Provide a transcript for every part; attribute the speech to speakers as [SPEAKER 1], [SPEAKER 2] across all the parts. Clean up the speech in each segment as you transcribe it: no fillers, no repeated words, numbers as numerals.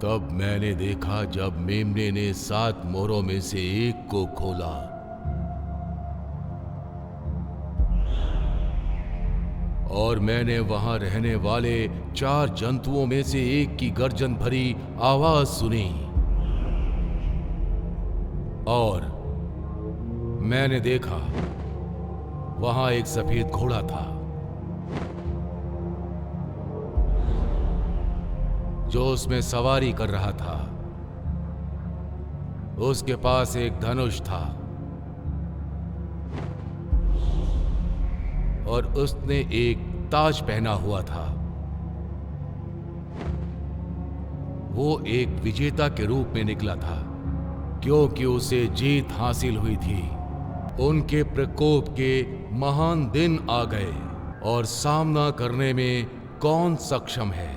[SPEAKER 1] तब मैंने देखा जब मेमने ने 7 मोहरों में से एक को खोला और मैंने वहां रहने वाले 4 जंतुओं में से एक की गर्जन भरी आवाज सुनी और मैंने देखा वहां एक सफेद घोड़ा था जो उसमें सवारी कर रहा था। उसके पास एक धनुष था और उसने एक ताज पहना हुआ था। वो एक विजेता के रूप में निकला था क्योंकि उसे जीत हासिल हुई थी। उनके प्रकोप के महान दिन आ गए और सामना करने में कौन सक्षम है?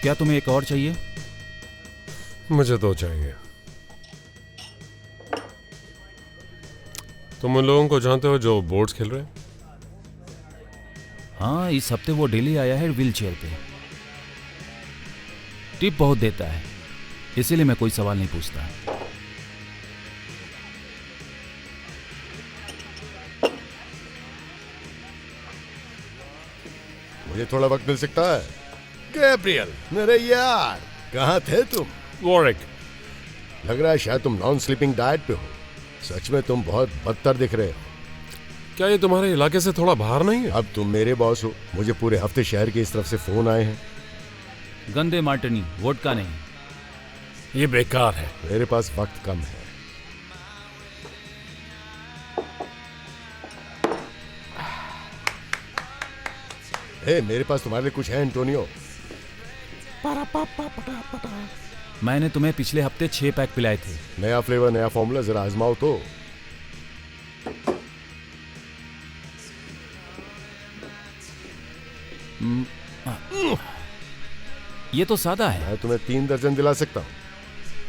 [SPEAKER 2] क्या तुम्हें एक और चाहिए?
[SPEAKER 3] मुझे 2 चाहिए। तुम उन लोगों को जानते हो जो बोर्ड्स खेल रहे हैं?
[SPEAKER 2] हाँ, इस हफ्ते वो डेली आया है व्हील चेयर पे। टिप बहुत देता है, इसीलिए मैं कोई सवाल नहीं पूछता।
[SPEAKER 4] मुझे थोड़ा वक्त मिल सकता है? गैब्रियल, मेरे यार, कहाँ थे तुम?
[SPEAKER 3] वॉरिक,
[SPEAKER 4] लग रहा है शायद तुम नॉन स्लीपिंग डाइट पे हो। सच में तुम बहुत बदतर दिख रहे हो।
[SPEAKER 3] क्या ये तुम्हारे इलाके से थोड़ा बाहर नहीं है?
[SPEAKER 4] अब तुम मेरे बॉस हो। मुझे पूरे हफ्ते शहर की इस तरफ से फोन आए हैं।
[SPEAKER 2] गंदे मार्टिनी, वोडका नहीं।
[SPEAKER 3] ये बेकार है।
[SPEAKER 4] मेरे पास वक्त कम है। मेरे पास तुम्हारे लिए कुछ है एंटोनियो।
[SPEAKER 2] मैंने तुम्हें पिछले हफ्ते 6 पैक पिलाए थे।
[SPEAKER 4] नया फ्लेवर, नया फॉर्मूला, जरा आजमाओ तो।
[SPEAKER 2] ये तो सादा है।
[SPEAKER 4] मैं तुम्हें 3 दर्जन दिला सकता हूँ।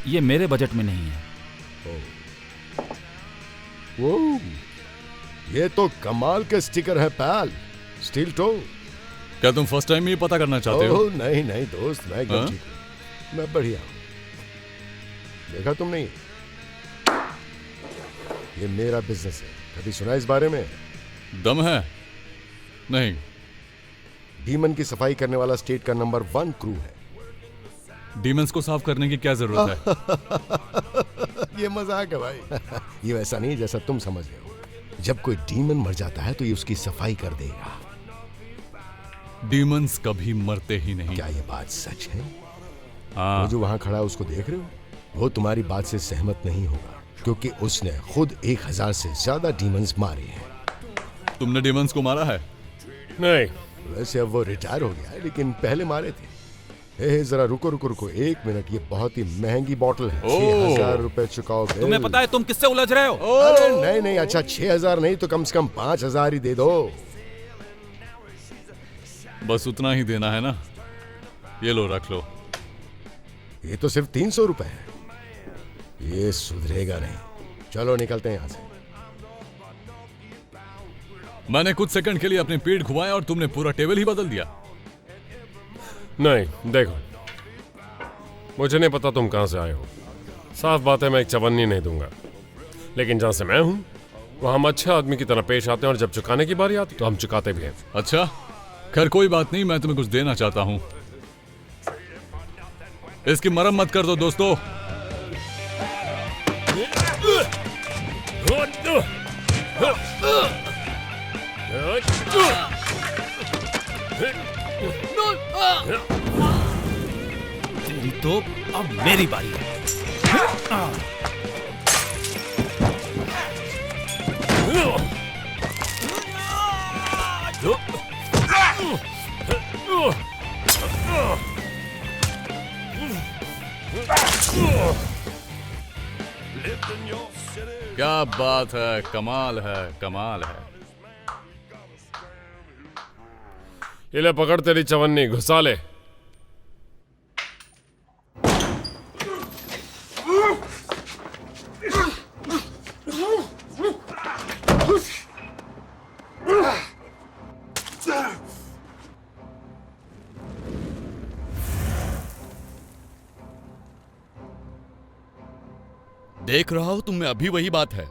[SPEAKER 2] ये मेरे बजट में नहीं है।
[SPEAKER 4] वो ये तो कमाल के स्टिकर है पैल। Steel toe.
[SPEAKER 1] क्या तुम फर्स्ट टाइम ये पता करना चाहते हो?
[SPEAKER 4] नहीं नहीं दोस्त, मैं एकदम ठीक हूँ। मैं बढ़िया हूँ। देखा तुम नहीं? ये मेरा बिजनेस है। कभी सुना इस बारे में?
[SPEAKER 1] दम है? नहीं।
[SPEAKER 4] डीमन की सफाई करने वाला स्टेट का नंबर 1 क्रू है।
[SPEAKER 1] डीमंस को साफ करने की क्या जरूरत है?
[SPEAKER 4] ये मजाक है भाई। ये वैसा नहीं जैसा तुम समझ रहे हो। जब कोई डीमन मर जाता है तो ये उसकी सफाई कर देगा।
[SPEAKER 1] डीमंस कभी मरते ही नहीं।
[SPEAKER 4] क्या ये बात सच है?
[SPEAKER 1] हाँ।
[SPEAKER 4] वो जो वहां खड़ा है उसको देख रहे हो? वो तुम्हारी बात से सहमत नहीं होगा क्योंकि उसने खुद 1000 से ज्यादा डीमंस मारे हैं।
[SPEAKER 1] तुमने डीमंस को मारा है?
[SPEAKER 3] नहीं।
[SPEAKER 4] वैसे अब वो रिटायर हो गया है, लेकिन पहले मारे थे। जरा रुको रुको रुको 1 मिनट। ये बहुत ही महंगी बोतल है। 6000 रुपए चुकाओ।
[SPEAKER 2] तुम्हें पता है तुम किससे उलझ रहे हो?
[SPEAKER 4] अरे नहीं नहीं, अच्छा 6000 नहीं तो कम से कम 5000 ही दे दो।
[SPEAKER 1] बस उतना ही देना है ना? ये लो, रख लो।
[SPEAKER 4] ये तो सिर्फ 300 रुपए है। ये सुधरेगा नहीं। चलो निकलते हैं यहाँ से।
[SPEAKER 1] मैंने कुछ सेकंड के लिए अपनी पीठ घुमाया और तुमने पूरा टेबल ही बदल दिया।
[SPEAKER 3] नहीं, देखो, मुझे नहीं पता तुम कहां से आए हो। साफ बात है, मैं एक चवन्नी नहीं दूंगा। लेकिन जहां से मैं हूं वहां हम अच्छे आदमी की तरह पेश आते हैं और जब चुकाने की बारी आती तो हम चुकाते भी हैं।
[SPEAKER 1] अच्छा, खैर कोई बात नहीं, मैं तुम्हें कुछ देना चाहता हूं। इसकी मरम्मत कर दो दोस्तों।
[SPEAKER 2] तेरी तो अब मेरी बारी है।
[SPEAKER 1] क्या बात है, कमाल है, कमाल है।
[SPEAKER 3] ये ले पकड़ तेरी चवन्नी, घुसा ले।
[SPEAKER 5] देख रहा हूं तुम में अभी वही बात है।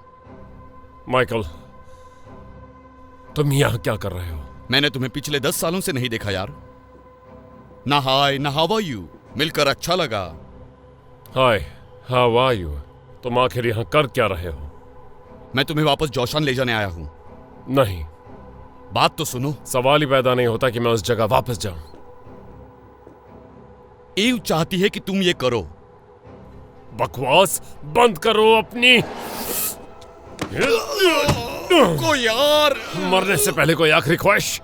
[SPEAKER 3] माइकल, तुम यहां क्या कर रहे हो?
[SPEAKER 5] मैंने तुम्हें पिछले 10 सालों से नहीं देखा यार। ना हाय ना हाउ आर यू, मिलकर अच्छा लगा।
[SPEAKER 3] हाय, हाउ आर यू? तुम आखिर यहां कर क्या रहे हो?
[SPEAKER 5] मैं तुम्हें वापस जोशान ले जाने आया हूं।
[SPEAKER 3] नहीं,
[SPEAKER 5] बात तो सुनो।
[SPEAKER 3] सवाल ही पैदा नहीं होता कि मैं उस जगह वापस जाऊं।
[SPEAKER 5] ईव चाहती है कि तुम ये करो।
[SPEAKER 3] बकवास बंद करो अपनी।
[SPEAKER 5] को यार,
[SPEAKER 3] मरने से पहले कोई आखिरी ख्वाहिश?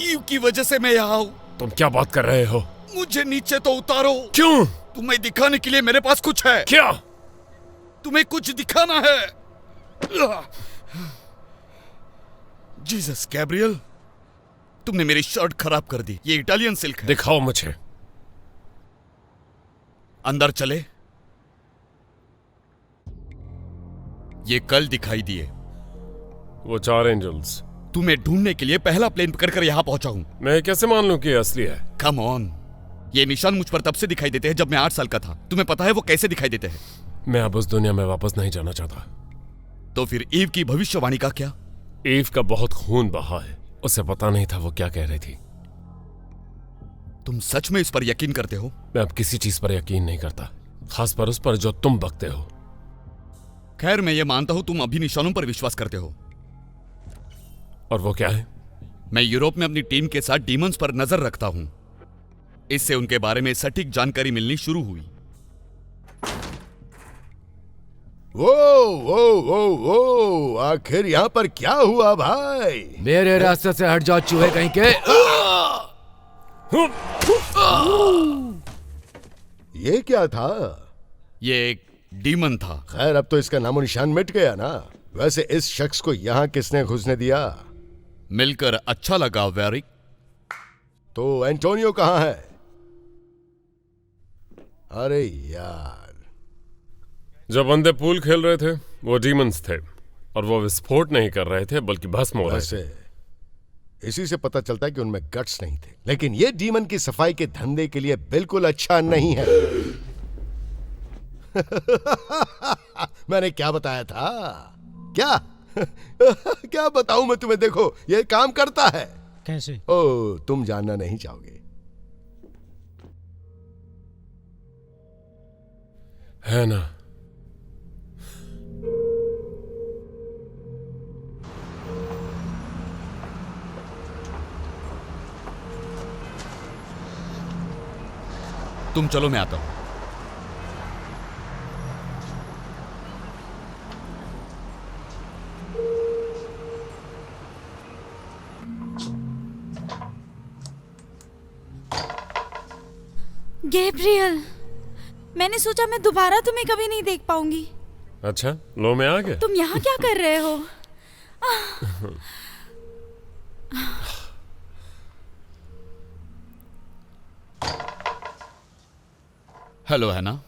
[SPEAKER 5] ईव की वजह से मैं यहाँ हूं।
[SPEAKER 3] तुम क्या बात कर रहे हो?
[SPEAKER 5] मुझे नीचे तो उतारो।
[SPEAKER 3] क्यों?
[SPEAKER 5] तुम्हें दिखाने के लिए मेरे पास कुछ है।
[SPEAKER 3] क्या?
[SPEAKER 5] तुम्हें कुछ दिखाना है। जीसस गैब्रियल, तुमने मेरी शर्ट खराब कर दी। ये इटालियन सिल्क है।
[SPEAKER 3] दिखाओ मुझे।
[SPEAKER 5] अंदर चले। ये कल दिखाई दिए।
[SPEAKER 3] वो 4 एंजल्स।
[SPEAKER 5] तुम्हें ढूंढने के लिए पहला प्लेन पकड़कर यहां पहुंचा हूं।
[SPEAKER 3] मैं कैसे मान लूं कि ये असली है?
[SPEAKER 5] कम ऑन, ये निशान मुझ पर तब से दिखाई देते हैं जब मैं 8 साल का था। तुम्हें पता है वो कैसे दिखाई देते हैं?
[SPEAKER 3] मैं अब उस दुनिया में वापस नहीं जाना चाहता।
[SPEAKER 5] तो फिर ईव की भविष्यवाणी का क्या?
[SPEAKER 3] ईव का बहुत खून बहा है। उसे पता नहीं था वो क्या कह रही थी।
[SPEAKER 5] तुम सच में इस पर यकीन करते हो?
[SPEAKER 3] मैं अब किसी चीज पर यकीन नहीं करता, खास पर उस पर जो तुम बकते हो।
[SPEAKER 5] खैर, मैं ये मानता हूं तुम अभी निशानों पर विश्वास करते हो।
[SPEAKER 3] और वो क्या है?
[SPEAKER 5] मैं यूरोप में अपनी टीम के साथ डीमंस पर नजर रखता हूं। इससे उनके बारे में सटीक जानकारी मिलनी शुरू हुई।
[SPEAKER 4] वो आखिर यहाँ पर क्या हुआ भाई?
[SPEAKER 1] मेरे रास्ते से हट जाओ चूहे कहीं के।
[SPEAKER 4] ये क्या था?
[SPEAKER 5] ये एक डीमन था।
[SPEAKER 4] खैर, अब तो इसका नामो निशान मिट गया ना। वैसे इस शख्स को यहाँ किसने घुसने दिया?
[SPEAKER 5] मिलकर अच्छा लगा वेरिक।
[SPEAKER 4] तो एंटोनियो कहाँ है? अरे यार,
[SPEAKER 3] जब बंदे पूल खेल रहे थे वो डीमंस थे, और वो विस्फोट नहीं कर रहे थे बल्कि भस्म हो रहे थे।
[SPEAKER 4] वैसे इसी से पता चलता है कि उनमें गट्स नहीं थे। लेकिन ये डीमन की सफाई के धंधे के लिए बिल्कुल अच्छा नहीं है। मैंने क्या बताया था? क्या क्या बताऊं मैं तुम्हें? देखो, ये काम करता है।
[SPEAKER 6] कैसे?
[SPEAKER 4] ओ, तुम जानना नहीं चाहोगे।
[SPEAKER 3] है ना?
[SPEAKER 5] तुम चलो, मैं आता हूं।
[SPEAKER 7] गैब्रियल, मैंने सोचा मैं दोबारा तुम्हें कभी नहीं देख पाऊंगी।
[SPEAKER 3] अच्छा, लो मैं आ गया।
[SPEAKER 7] तुम यहाँ क्या कर रहे हो?
[SPEAKER 5] हेलो हैना।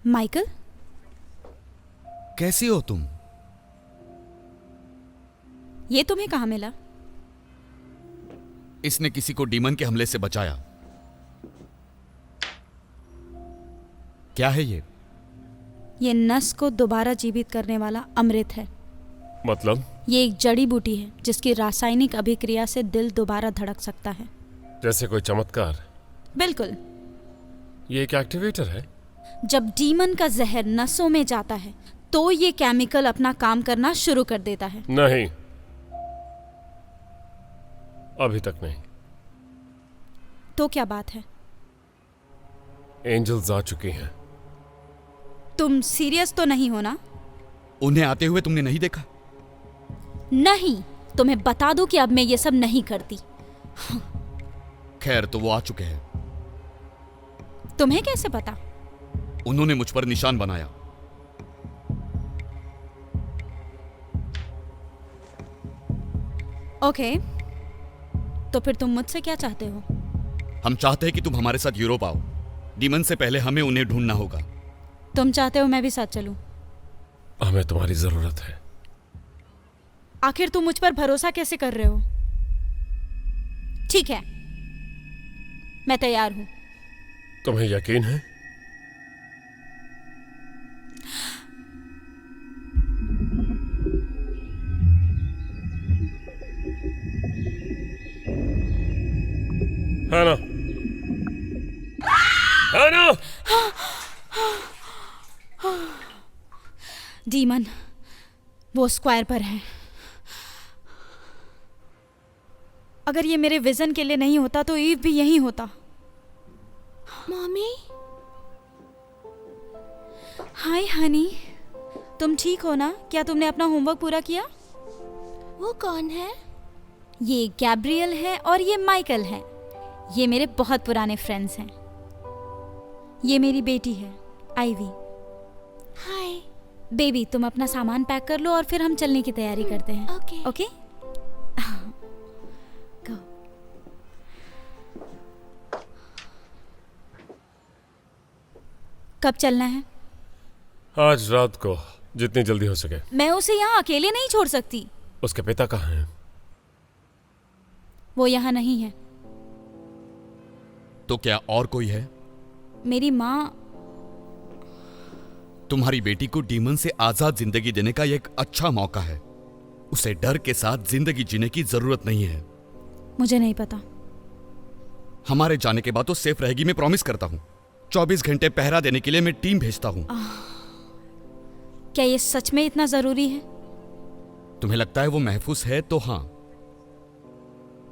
[SPEAKER 7] माइकल,
[SPEAKER 5] कैसी हो तुम?
[SPEAKER 7] ये तुम्हें कहाँ मिला?
[SPEAKER 5] इसने किसी को डीमन के हमले से बचाया। क्या है ये?
[SPEAKER 7] ये नस को दोबारा जीवित करने वाला अमृत है।
[SPEAKER 3] मतलब?
[SPEAKER 7] ये एक जड़ी बूटी है जिसकी रासायनिक अभिक्रिया से दिल दोबारा धड़क सकता है।
[SPEAKER 3] जैसे कोई चमत्कार?
[SPEAKER 7] बिल्कुल।
[SPEAKER 3] ये एक एक्टिवेटर है?
[SPEAKER 7] जब डीमन का जहर नसों में जाता है तो ये केमिकल अपना काम करना शुरू कर देता है।
[SPEAKER 3] नहीं, अभी तक नहीं।
[SPEAKER 7] तो क्या बात है?
[SPEAKER 3] एंजल्स आ चुकी हैं।
[SPEAKER 7] तुम सीरियस तो नहीं हो ना?
[SPEAKER 5] उन्हें आते हुए तुमने नहीं देखा?
[SPEAKER 7] नहीं, तुम्हें बता दूं कि अब मैं ये सब नहीं करती।
[SPEAKER 5] खैर, तो वो आ चुके हैं।
[SPEAKER 7] तुम्हें कैसे पता?
[SPEAKER 5] उन्होंने मुझ पर निशान बनाया।
[SPEAKER 7] ओके, तो फिर तुम मुझसे क्या चाहते हो?
[SPEAKER 5] हम चाहते हैं कि तुम हमारे साथ यूरोप आओ। डीमन से पहले हमें उन्हें ढूंढना होगा।
[SPEAKER 7] तुम चाहते हो मैं भी साथ चलूं?
[SPEAKER 3] हमें तुम्हारी जरूरत है।
[SPEAKER 7] आखिर तुम मुझ पर भरोसा कैसे कर रहे हो? ठीक है, मैं तैयार हूं।
[SPEAKER 3] तुम्हें यकीन है? है ना?
[SPEAKER 7] डीमन वो स्क्वायर पर है। अगर ये मेरे विजन के लिए नहीं होता तो ईव भी यहीं होता।
[SPEAKER 6] मम्मी,
[SPEAKER 7] हाय हनी, तुम ठीक हो ना? क्या तुमने अपना होमवर्क पूरा किया?
[SPEAKER 6] वो कौन है?
[SPEAKER 7] ये गैब्रियल है और ये माइकल है। ये मेरे बहुत पुराने फ्रेंड्स हैं। ये मेरी बेटी है आइवी।
[SPEAKER 6] हाय।
[SPEAKER 7] बेबी तुम अपना सामान पैक कर लो और फिर हम चलने की तैयारी करते हैं।
[SPEAKER 6] ओके।
[SPEAKER 7] Okay Go. कब चलना है?
[SPEAKER 3] आज रात को, जितनी जल्दी हो सके।
[SPEAKER 7] मैं उसे यहाँ अकेले नहीं छोड़ सकती।
[SPEAKER 3] उसके पिता कहाँ हैं?
[SPEAKER 7] वो यहाँ नहीं है।
[SPEAKER 5] तो क्या और कोई है?
[SPEAKER 7] मेरी माँ।
[SPEAKER 5] तुम्हारी बेटी को डीमन से आजाद जिंदगी देने का यह एक अच्छा मौका है। उसे डर के साथ जिंदगी जीने की जरूरत नहीं है।
[SPEAKER 7] मुझे नहीं पता।
[SPEAKER 5] हमारे जाने के बाद तो सेफ रहेगी, मैं प्रॉमिस करता हूँ। 24 घंटे पहरा देने के लिए मैं टीम भेजता हूँ।
[SPEAKER 7] क्या ये सच में इतना जरूरी है?
[SPEAKER 5] तुम्हें लगता है वो महफूज है तो हाँ,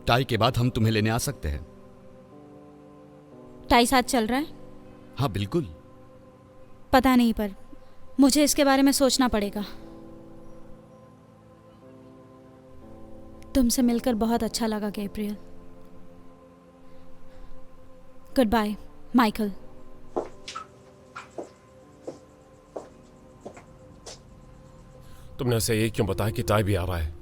[SPEAKER 5] टाई के बाद हम तुम्हें लेने आ सकते हैं।
[SPEAKER 7] टाई साथ चल रहा है?
[SPEAKER 5] हाँ बिल्कुल।
[SPEAKER 7] पता नहीं, पर मुझे इसके बारे में सोचना पड़ेगा। तुमसे मिलकर बहुत अच्छा लगा गैब्रियल। Good by Michael.
[SPEAKER 3] तुमने उसे ये क्यों बताया कि टाई भी आ रहा है?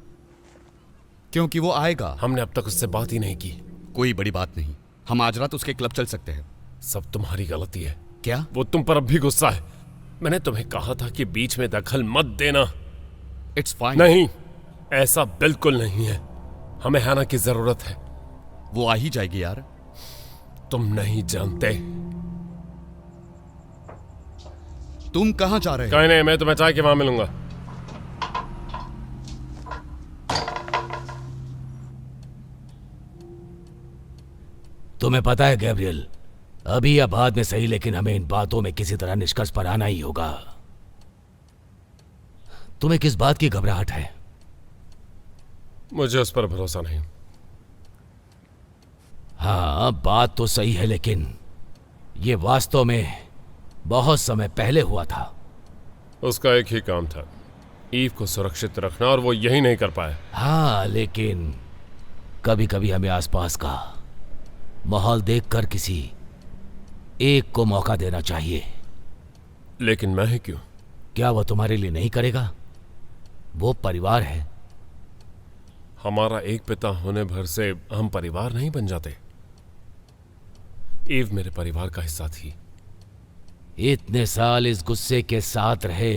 [SPEAKER 5] क्योंकि वो आएगा।
[SPEAKER 3] हमने अब तक उससे बात ही नहीं की।
[SPEAKER 5] कोई बड़ी बात नहीं, हम आज रात उसके क्लब चल सकते हैं।
[SPEAKER 3] सब तुम्हारी गलती है।
[SPEAKER 5] क्या?
[SPEAKER 3] वो तुम पर अब भी गुस्सा है। मैंने तुम्हें कहा था कि बीच में दखल मत देना।
[SPEAKER 5] It's fine.
[SPEAKER 3] नहीं, ऐसा बिल्कुल नहीं है। हमें हैना की जरूरत है।
[SPEAKER 5] वो आ ही जाएगी यार।
[SPEAKER 3] तुम नहीं जानते।
[SPEAKER 5] तुम कहाँ जा रहे हो?
[SPEAKER 3] कहीं नहीं, मैं तुम्हें चाय के वहां मिलूंगा।
[SPEAKER 1] तुम्हें पता है गैब्रियल, अभी या बाद में सही, लेकिन हमें इन बातों में किसी तरह निष्कर्ष पर आना ही होगा। तुम्हें किस बात की घबराहट है?
[SPEAKER 3] मुझे उस पर भरोसा नहीं।
[SPEAKER 1] हाँ, बात तो सही है, लेकिन ये वास्तव में बहुत समय पहले हुआ था।
[SPEAKER 3] उसका एक ही काम था, ईव को सुरक्षित रखना, और वो यही नहीं कर पाया।
[SPEAKER 1] हाँ, लेकिन कभी कभी हमें आसपास का माहौल देखकर किसी एक को मौका देना चाहिए।
[SPEAKER 3] लेकिन मैं ही क्यों?
[SPEAKER 1] क्या वो तुम्हारे लिए नहीं करेगा? वो परिवार है।
[SPEAKER 3] हमारा एक पिता होने भर से हम परिवार नहीं बन जाते। ईव मेरे परिवार का हिस्सा थी।
[SPEAKER 1] इतने साल इस गुस्से के साथ रहे,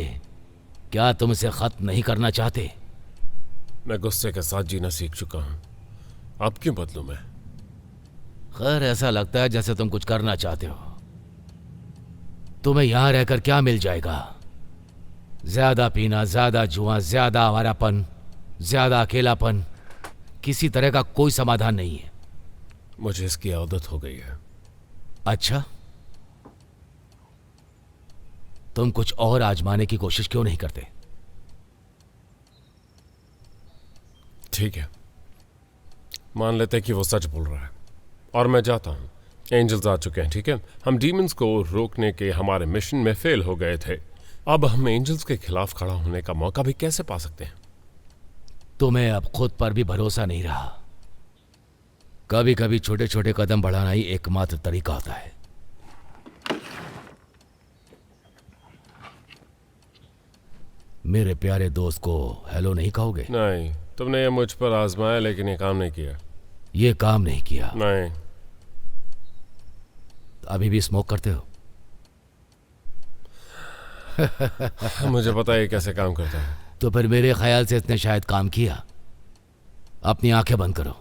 [SPEAKER 1] क्या तुम इसे खत्म नहीं करना चाहते?
[SPEAKER 3] मैं गुस्से के साथ जीना सीख चुका हूं, अब क्यों बदलूं मैं?
[SPEAKER 1] खैर, ऐसा लगता है जैसे तुम कुछ करना चाहते हो। तुम्हें यहां रहकर क्या मिल जाएगा? ज्यादा पीना, ज्यादा जुआ, ज्यादा आवारापन, ज्यादा अकेलापन। किसी तरह का कोई समाधान नहीं है।
[SPEAKER 3] मुझे इसकी आदत हो गई है।
[SPEAKER 1] अच्छा, तुम कुछ और आजमाने की कोशिश क्यों नहीं करते?
[SPEAKER 3] ठीक है, मान लेते हैं कि वो सच बोल रहा है और मैं जाता हूं। एंजल्स आ चुके हैं, ठीक है? हम डीमंस को रोकने के हमारे मिशन में फेल हो गए थे। अब हम एंजल्स के खिलाफ खड़ा होने का मौका भी कैसे पा सकते हैं?
[SPEAKER 1] तुम्हें अब खुद पर भी भरोसा नहीं रहा। कभी कभी छोटे छोटे कदम बढ़ाना ही एकमात्र तरीका होता है। मेरे प्यारे दोस्त को हेलो नहीं कहोगे?
[SPEAKER 3] नहीं, तुमने ये मुझ पर आजमाया लेकिन ये काम नहीं किया।
[SPEAKER 1] ये काम नहीं किया?
[SPEAKER 3] नहीं।
[SPEAKER 1] अभी भी स्मोक करते हो?
[SPEAKER 3] मुझे पता है ये कैसे काम करता है।
[SPEAKER 1] तो फिर मेरे ख्याल से इसने शायद काम किया। अपनी आंखें बंद करो।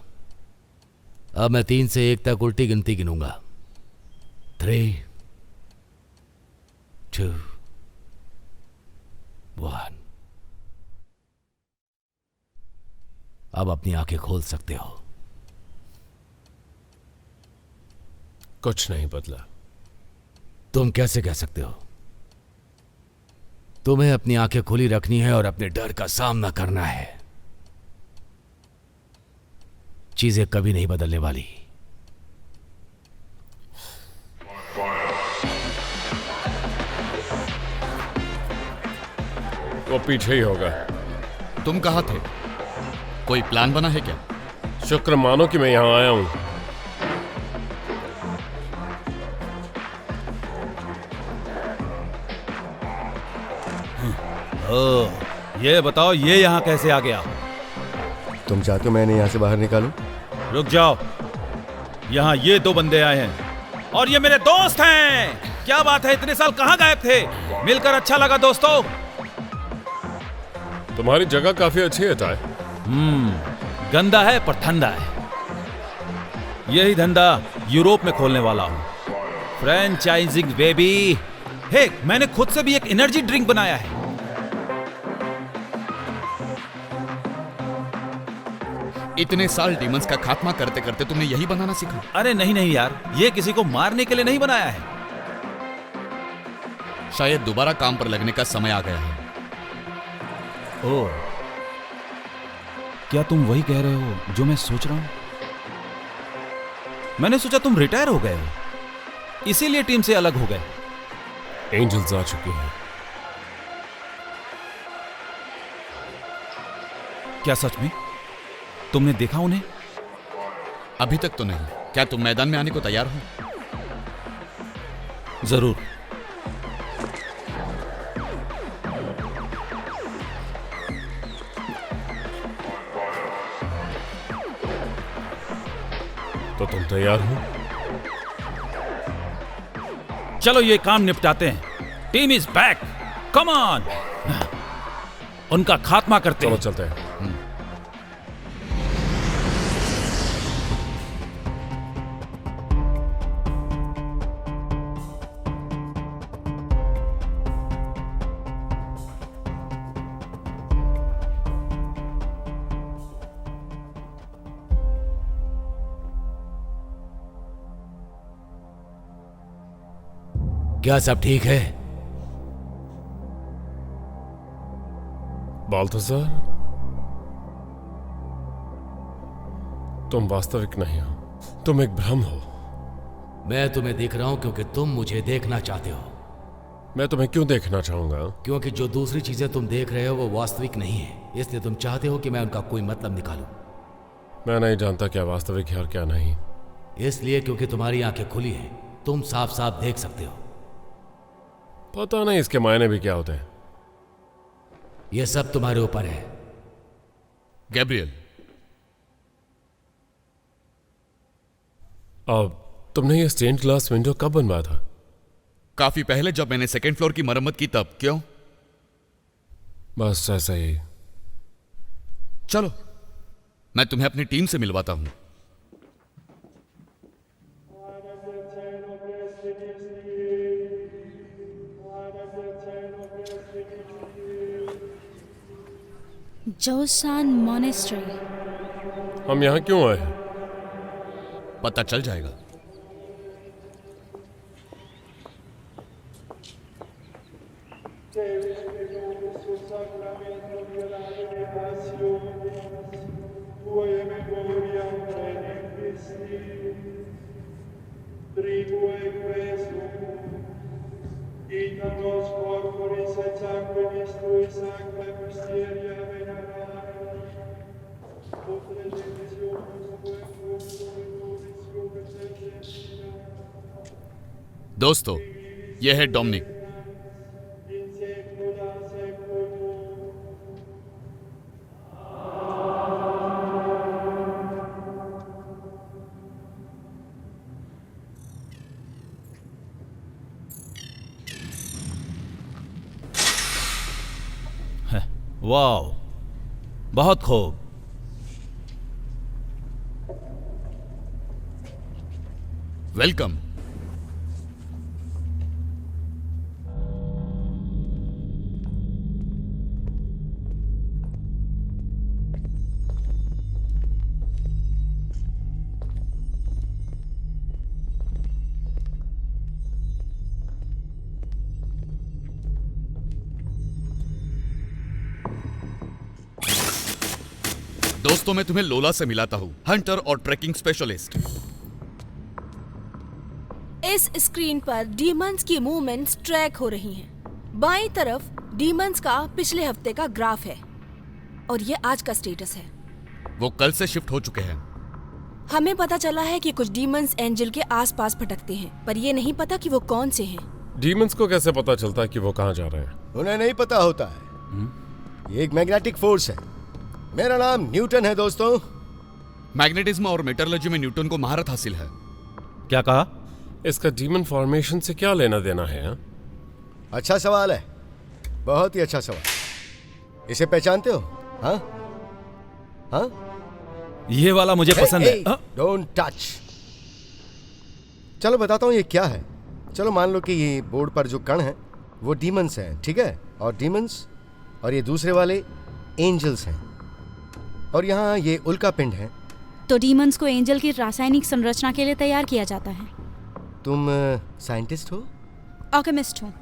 [SPEAKER 1] अब मैं 3 से 1 तक उल्टी गिनती गिनूंगा। 3, 2, 1। अब अपनी आंखें खोल सकते हो।
[SPEAKER 3] कुछ नहीं बदला।
[SPEAKER 1] तुम कैसे कह सकते हो? तुम्हें अपनी आंखें खुली रखनी है और अपने डर का सामना करना है। चीजें कभी नहीं बदलने वाली।
[SPEAKER 3] वो पीछे ही होगा।
[SPEAKER 5] तुम कहाँ थे? कोई प्लान बना है क्या?
[SPEAKER 3] शुक्र मानो कि मैं यहां आया हूं।
[SPEAKER 2] ये बताओ, ये यहाँ कैसे आ गया?
[SPEAKER 4] तुम चाहते हो मैंने यहाँ से बाहर निकालूं?
[SPEAKER 2] रुक जाओ, यहाँ ये 2 बंदे आए हैं और ये मेरे दोस्त हैं। क्या बात है, इतने साल कहाँ गायब थे? मिलकर अच्छा लगा दोस्तों।
[SPEAKER 3] तुम्हारी जगह काफी अच्छी है ताए।
[SPEAKER 2] गंदा है पर ठंडा है। यही धंधा यूरोप में खोलने वाला हूँ, फ्रेंचाइजिंग बेबी। हे, मैंने खुद से भी एक एनर्जी ड्रिंक बनाया है।
[SPEAKER 5] इतने साल डीमंस का खात्मा करते करते तुमने यही बनाना सीखा?
[SPEAKER 2] अरे नहीं नहीं यार, ये किसी को मारने के लिए नहीं बनाया है।
[SPEAKER 5] शायद दोबारा काम पर लगने का समय आ गया है।
[SPEAKER 2] ओह, क्या तुम वही कह रहे हो जो मैं सोच रहा हूं? मैंने सोचा तुम रिटायर हो गए हो, इसीलिए टीम से अलग हो गए।
[SPEAKER 3] एंजल्स आ चुकी हैं।
[SPEAKER 2] क्या सच में? तुमने देखा उन्हें?
[SPEAKER 5] अभी तक तो नहीं। क्या तुम मैदान में आने को तैयार हो?
[SPEAKER 2] जरूर।
[SPEAKER 3] तो तुम तैयार हो?
[SPEAKER 2] चलो ये काम निपटाते हैं। Team is back, come on. उनका खात्मा करते
[SPEAKER 3] चलो
[SPEAKER 2] हैं।
[SPEAKER 3] चलते हैं।
[SPEAKER 1] क्या सब ठीक है?
[SPEAKER 3] बाल्थासार, तुम वास्तविक नहीं हो, तुम एक भ्रम हो।
[SPEAKER 1] मैं तुम्हें देख रहा हूं क्योंकि तुम मुझे देखना चाहते हो।
[SPEAKER 3] मैं तुम्हें क्यों देखना चाहूंगा?
[SPEAKER 1] क्योंकि जो दूसरी चीजें तुम देख रहे हो वो वास्तविक नहीं है, इसलिए तुम चाहते हो कि मैं उनका कोई मतलब निकालूं।
[SPEAKER 3] मैं नहीं जानता क्या वास्तविक है और क्या नहीं।
[SPEAKER 1] इसलिए क्योंकि तुम्हारी आंखें खुली हैं, तुम साफ साफ देख सकते हो।
[SPEAKER 3] पता नहीं इसके मायने भी क्या होते हैं।
[SPEAKER 1] यह सब तुम्हारे ऊपर है।
[SPEAKER 5] गैब्रियल,
[SPEAKER 3] अब तुमने ये स्टेन्ड ग्लास विंडो कब बनवाया था?
[SPEAKER 5] काफी पहले, जब मैंने सेकेंड फ्लोर की मरम्मत की तब। क्यों?
[SPEAKER 3] बस ऐसा ही।
[SPEAKER 5] चलो, मैं तुम्हें अपनी टीम से मिलवाता हूं।
[SPEAKER 7] जोसान मॉनेस्ट्री।
[SPEAKER 3] हम यहाँ क्यों आए हैं?
[SPEAKER 5] पता चल जाएगा। दोस्तों, यह है डोमिनिक।
[SPEAKER 2] वाह, बहुत खूब।
[SPEAKER 5] वेलकम। दोस्तों, मैं तुम्हें लोला से मिलाता हूँ, हंटर और ट्रैकिंग स्पेशलिस्ट।
[SPEAKER 6] इस स्क्रीन पर डीमंस की मूवमेंट्स ट्रैक हो रही हैं। बाईं तरफ डीमंस का पिछले हफ्ते का ग्राफ है और ये आज का स्टेटस है।
[SPEAKER 5] वो कल से शिफ्ट हो चुके हैं।
[SPEAKER 6] हमें पता चला है कि कुछ डीमंस एंजल के आसपास भटकते हैं, पर ये नहीं पता कि वो कौन से हैं।
[SPEAKER 3] डीमंस को कैसे पता चलता है कि वो कहाँ जा रहे हैं?
[SPEAKER 4] उन्हें नहीं पता होता है। ये एक मैग्नेटिक फोर्स है। मेरा नाम न्यूटन है दोस्तों।
[SPEAKER 5] मैग्नेटिज्म और मेटलर्जी में न्यूटन को महारत हासिल है।
[SPEAKER 2] क्या कहा?
[SPEAKER 3] इसका डीमन फॉर्मेशन से क्या लेना देना है? हाँ?
[SPEAKER 4] अच्छा सवाल है, बहुत ही अच्छा सवाल। इसे पहचानते हो? हाँ हाँ,
[SPEAKER 2] ये वाला मुझे पसंद है।
[SPEAKER 4] Don't touch. चलो बताता हूँ ये क्या है। चलो मान लो कि ये बोर्ड पर जो कण हैं वो डीमंस हैं, ठीक है? और डीमंस और ये दूसरे वाले एंजल्स हैं, और यहाँ ये उल्का पिंड है।
[SPEAKER 7] तो डीमंस को एंजल की रासायनिक संरचना के लिए तैयार किया जाता है।
[SPEAKER 4] तुम साइंटिस्ट हो?
[SPEAKER 7] ऑल्केमिस्ट हूँ।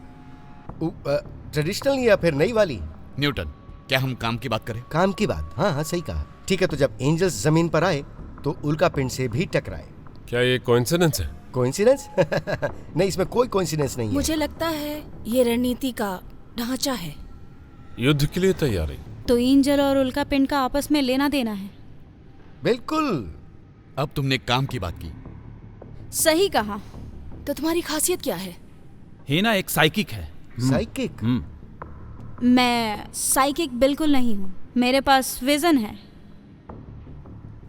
[SPEAKER 4] ट्रेडिशनल या फिर नई वाली?
[SPEAKER 5] न्यूटन, क्या हम काम की बात करें?
[SPEAKER 4] काम की बात? हाँ हाँ, सही कहा। ठीक है, तो जब एंजल्स जमीन पर आए तो उल्का पिंड से भी टकराए।
[SPEAKER 3] क्या ये कोइंसिडेंस है?
[SPEAKER 4] कोइंसिडेंस? नहीं, इसमें कोई कोइंसिडेंस नहीं है।
[SPEAKER 6] मुझे लगता है ये रणनीति का ढांचा है।
[SPEAKER 3] युद्ध के लिए तैयारी?
[SPEAKER 7] तो एंजल और उल्का पिंड का आपस में लेना देना है।
[SPEAKER 4] बिल्कुल।
[SPEAKER 5] अब तुमने काम की बात की।
[SPEAKER 7] सही कहा।
[SPEAKER 6] तो तुम्हारी खासियत क्या है?
[SPEAKER 2] हीना एक साइकिक है।
[SPEAKER 4] साइकिक?
[SPEAKER 7] मैं साइकिक बिल्कुल नहीं हूँ। मेरे पास विजन है।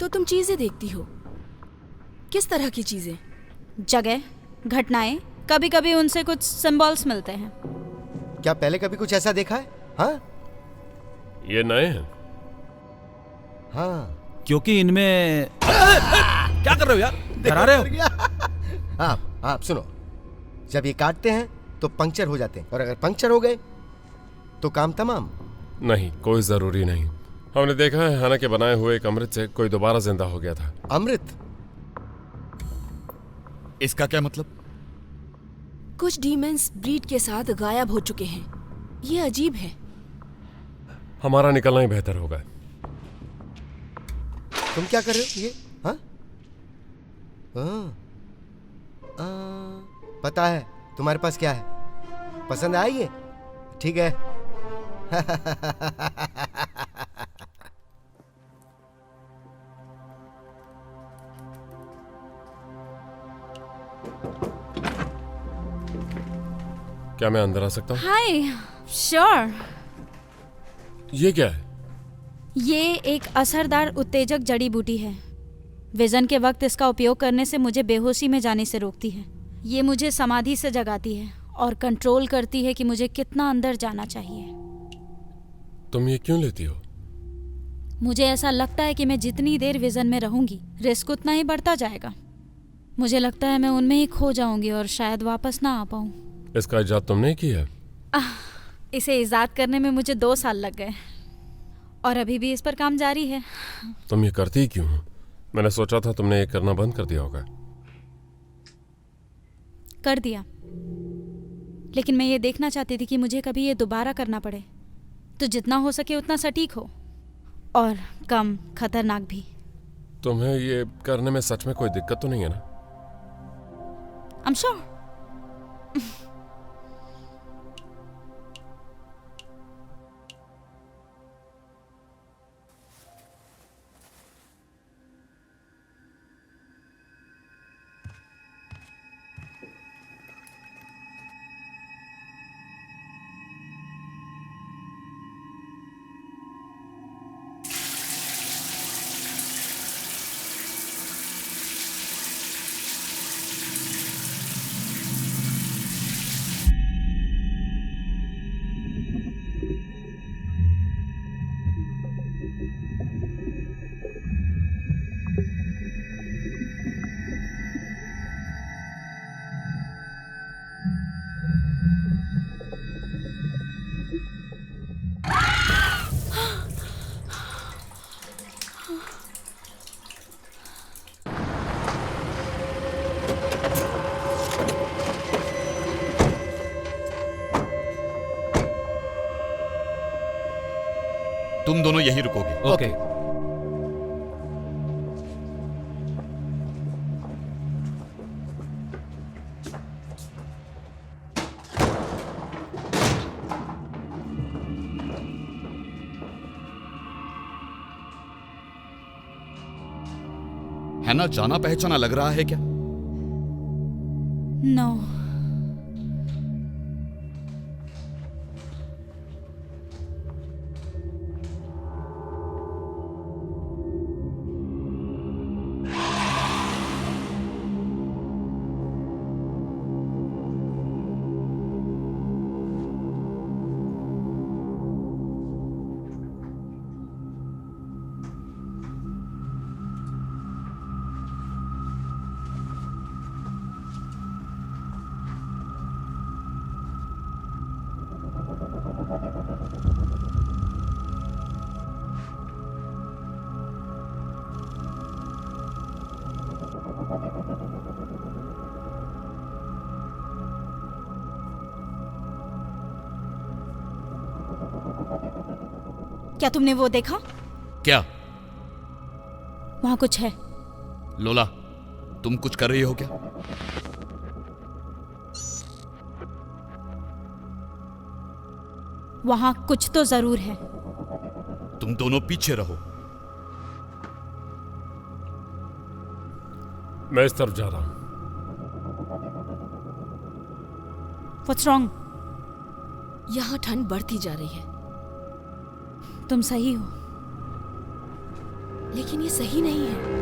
[SPEAKER 6] तो तुम चीजें देखती हो। किस तरह की चीजें?
[SPEAKER 7] जगह, घटनाएं, कभी कभी उनसे कुछ सिंबल्स मिलते हैं।
[SPEAKER 4] क्या पहले कभी कुछ ऐसा देखा है? हाँ
[SPEAKER 3] ये नए हैं?
[SPEAKER 4] हाँ।
[SPEAKER 2] क्योंकि इनमें क्या कर रहे हो यार? डरा रहे हो?
[SPEAKER 4] आप सुनो, जब ये काटते हैं तो पंक्चर हो जाते हैं, और अगर पंक्चर हो गए तो काम तमाम।
[SPEAKER 3] नहीं, कोई जरूरी नहीं। हमने देखा है हाना के बनाए हुए एक अमृत से कोई दोबारा जिंदा हो गया था।
[SPEAKER 4] अमृत?
[SPEAKER 5] इसका क्या मतलब?
[SPEAKER 6] कुछ डीमंस ब्रीड के साथ गायब हो चुके हैं। ये अजीब है।
[SPEAKER 3] हमारा निकलना ही बेहतर होगा।
[SPEAKER 4] तुम क्या कर रहे हो ये? हाँ पता है तुम्हारे पास क्या है। पसंद आई ये? ठीक है।
[SPEAKER 3] क्या मैं अंदर आ सकता हूँ?
[SPEAKER 7] हाय, श्योर।
[SPEAKER 3] ये क्या है?
[SPEAKER 7] ये एक असरदार उत्तेजक जड़ी बूटी है। विजन के वक्त इसका उपयोग करने से मुझे बेहोशी में जाने से रोकती है। ये मुझे समाधि से जगाती है और कंट्रोल करती है कि मुझे कितना अंदर जाना चाहिए।
[SPEAKER 3] तुम ये क्यों लेती हो?
[SPEAKER 7] मुझे ऐसा लगता है कि मैं जितनी देर विजन में रहूंगी, रिस्क उतना ही बढ़ता जाएगा। मुझे लगता है मैं उनमें ही खो जाऊंगी और शायद वापस ना आ पाऊं।
[SPEAKER 3] इसका इजाद तुमने की है?
[SPEAKER 7] इसे इजाद करने में मुझे 2 साल लग गए और अभी भी इस पर काम जारी है।
[SPEAKER 3] तुम ये करती क्यों हो? मैंने सोचा था तुमने ये करना बंद कर दिया होगा।
[SPEAKER 7] कर दिया, लेकिन मैं ये देखना चाहती थी कि मुझे कभी ये दोबारा करना पड़े तो जितना हो सके उतना सटीक हो और कम खतरनाक भी।
[SPEAKER 3] तुम्हें ये करने में सच में कोई दिक्कत तो नहीं है ना?
[SPEAKER 7] I'm sure.
[SPEAKER 5] तुम दोनों यहीं रुकोगे।
[SPEAKER 2] ओके।
[SPEAKER 5] है ना, जाना पहचाना लग रहा है क्या?
[SPEAKER 7] नो। क्या तुमने वो देखा?
[SPEAKER 5] क्या?
[SPEAKER 7] वहां कुछ है।
[SPEAKER 5] लोला, तुम कुछ कर रही हो क्या?
[SPEAKER 7] वहां कुछ तो जरूर है।
[SPEAKER 5] तुम दोनों पीछे रहो।
[SPEAKER 3] मैं इस तरफ जा रहा हूं।
[SPEAKER 7] What's wrong?
[SPEAKER 6] यहाँ ठंड बढ़ती जा रही है,
[SPEAKER 7] तुम सही हो।
[SPEAKER 6] लेकिन ये सही नहीं है।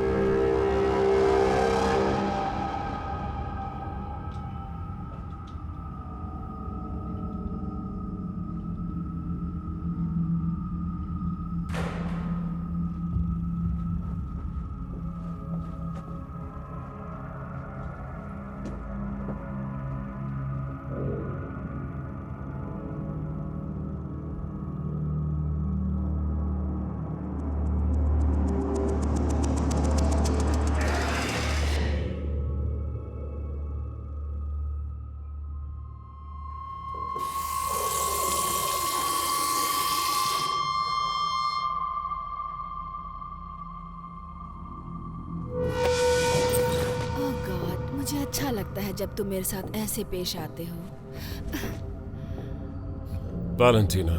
[SPEAKER 6] मुझे अच्छा लगता है जब तुम मेरे साथ ऐसे पेश आते हो।
[SPEAKER 3] Valentina.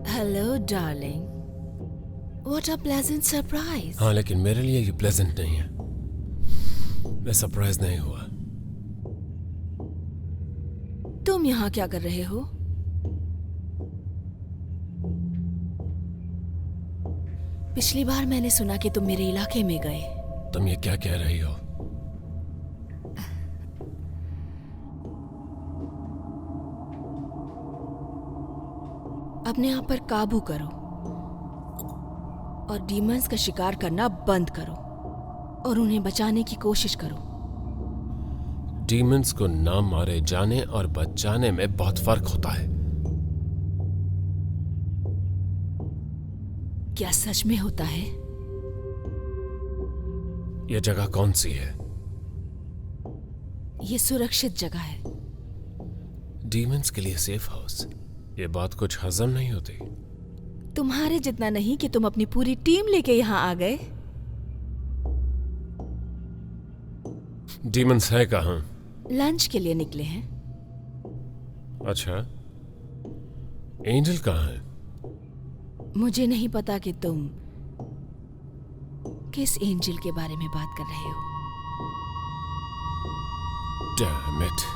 [SPEAKER 6] Hello darling, what a pleasant surprise.
[SPEAKER 3] हाँ, लेकिन मेरे लिए ये प्लेजेंट नहीं है। मैं सरप्राइज नहीं हुआ।
[SPEAKER 6] तुम यहाँ क्या कर रहे हो? पिछली बार मैंने सुना कि तुम मेरे इलाके में गए।
[SPEAKER 3] तुम ये क्या कह रही हो?
[SPEAKER 6] अपने आप पर काबू करो और डीमंस का शिकार करना बंद करो और उन्हें बचाने की कोशिश करो।
[SPEAKER 3] डीमंस को ना मारे जाने और बचाने में बहुत फर्क होता है।
[SPEAKER 6] क्या सच में होता है?
[SPEAKER 3] यह जगह कौन सी है?
[SPEAKER 6] ये सुरक्षित जगह है।
[SPEAKER 3] डीमंस के लिए सेफ हाउस। ये बात कुछ हजम नहीं होती।
[SPEAKER 6] तुम्हारे जितना नहीं कि तुम अपनी पूरी टीम लेके यहाँ आ गए।
[SPEAKER 3] डीमंस है कहाँ?
[SPEAKER 6] लंच के लिए निकले हैं।
[SPEAKER 3] अच्छा, एंजल कहाँ है?
[SPEAKER 6] मुझे नहीं पता कि तुम किस एंजल के बारे में बात कर रहे हो।
[SPEAKER 3] Damn it.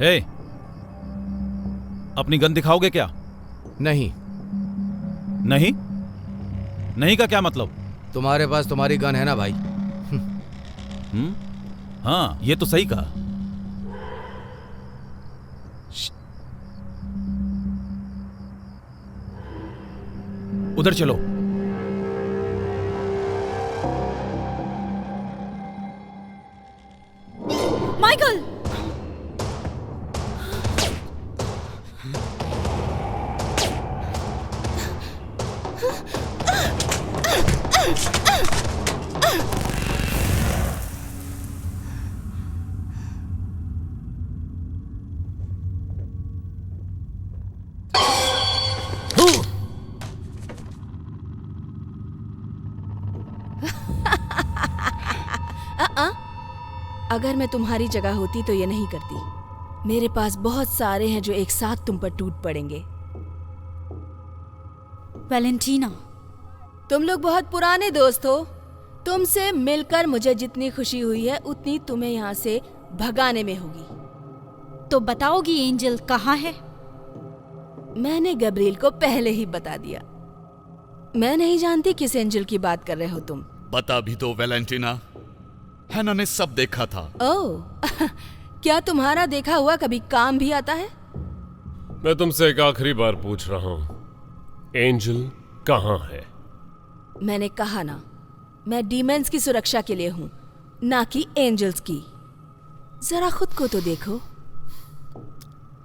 [SPEAKER 2] हे, अपनी गन दिखाओगे क्या?
[SPEAKER 1] नहीं।
[SPEAKER 2] नहीं? नहीं का क्या मतलब?
[SPEAKER 1] तुम्हारे पास तुम्हारी गन है ना भाई?
[SPEAKER 2] हाँ, ये तो सही कहा। उधर चलो।
[SPEAKER 7] माइकल!
[SPEAKER 6] अगर मैं तुम्हारी जगह होती तो ये नहीं करती। मेरे पास बहुत सारे हैं जो एक साथ तुम पर टूट पड़ेंगे।
[SPEAKER 7] वैलेंटीना,
[SPEAKER 6] तुम लोग बहुत पुराने दोस्त हो। तुमसे मिलकर मुझे जितनी खुशी हुई है उतनी तुम्हें यहाँ से भगाने में होगी।
[SPEAKER 7] तो बताओगी एंजल कहाँ है?
[SPEAKER 6] मैंने गब्रिएल को पहले ही बता दिया। मैं नहीं जानती किस एंजल की बात कर रहे हो तुम।
[SPEAKER 5] बता भी दो वैलेंटीना, हैना ने सब देखा था।
[SPEAKER 6] ओह क्या तुम्हारा देखा हुआ कभी काम भी आता है?
[SPEAKER 3] मैं तुमसे एक आखिरी बार पूछ रहा हूं, एंजल कहाँ है?
[SPEAKER 6] मैंने कहा ना, मैं डीमंस की सुरक्षा के लिए हूँ, ना कि एंजल्स की। जरा खुद को तो देखो।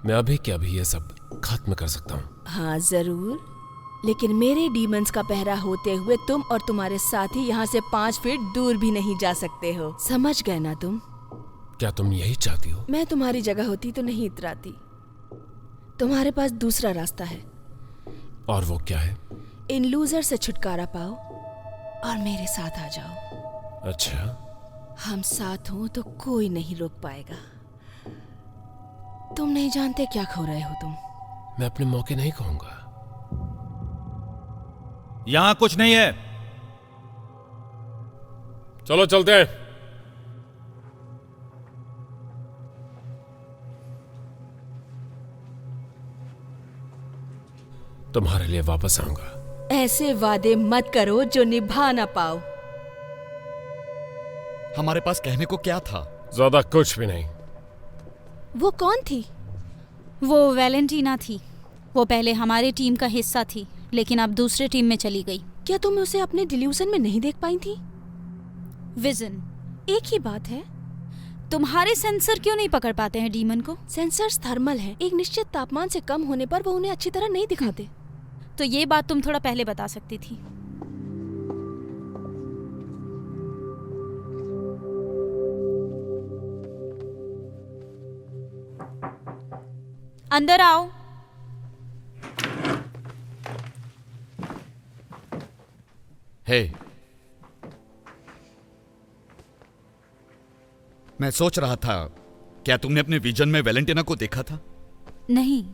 [SPEAKER 3] मैं अभी क्या भी ये सब खत्म कर सकता हूँ।
[SPEAKER 6] हाँ जरूर, लेकिन मेरे डीमंस का पहरा होते हुए तुम और तुम्हारे साथी यहाँ से 5 फीट दूर भी नहीं जा सकते हो। समझ गए ना तुम?
[SPEAKER 3] क्या तुम यही चाहती हो?
[SPEAKER 6] मैं तुम्हारी जगह होती तो नहीं इतराती। तुम्हारे पास दूसरा रास्ता है।
[SPEAKER 3] और वो क्या है?
[SPEAKER 6] इन लूजर से छुटकारा पाओ और मेरे साथ आ जाओ।
[SPEAKER 3] अच्छा,
[SPEAKER 6] हम साथ हो तो कोई नहीं रोक पाएगा। तुम नहीं जानते क्या खो रहे हो तुम।
[SPEAKER 3] मैं अपने मौके नहीं कहूंगा।
[SPEAKER 2] यहां कुछ नहीं है।
[SPEAKER 3] चलो चलते हैं। तुम्हारे लिए वापस आऊंगा।
[SPEAKER 6] ऐसे वादे मत करो जो निभा ना पाओ।
[SPEAKER 5] हमारे पास कहने को क्या था?
[SPEAKER 3] ज्यादा कुछ भी नहीं।
[SPEAKER 6] वो कौन थी?
[SPEAKER 7] वो वैलेंटीना थी। वो पहले हमारी टीम का हिस्सा थी, लेकिन अब दूसरे टीम में चली गई।
[SPEAKER 6] क्या तुम उसे अपने डिल्यूजन में नहीं देख पाई थी?
[SPEAKER 7] विजन,
[SPEAKER 6] एक ही बात है।
[SPEAKER 7] तुम्हारे सेंसर क्यों नहीं पकड़ पाते हैं डीमन को?
[SPEAKER 6] सेंसर्स थर्मल हैं। एक निश्चित तापमान से कम होने पर वो उन्हें अच्छी तरह नहीं दिखाते।
[SPEAKER 7] तो ये बात तुम थोड़ा पहले बता सकती थी। अंदर आओ।
[SPEAKER 5] हे, मैं सोच रहा था, क्या तुमने अपने विजन में वैलेंटीना को देखा था?
[SPEAKER 7] नहीं,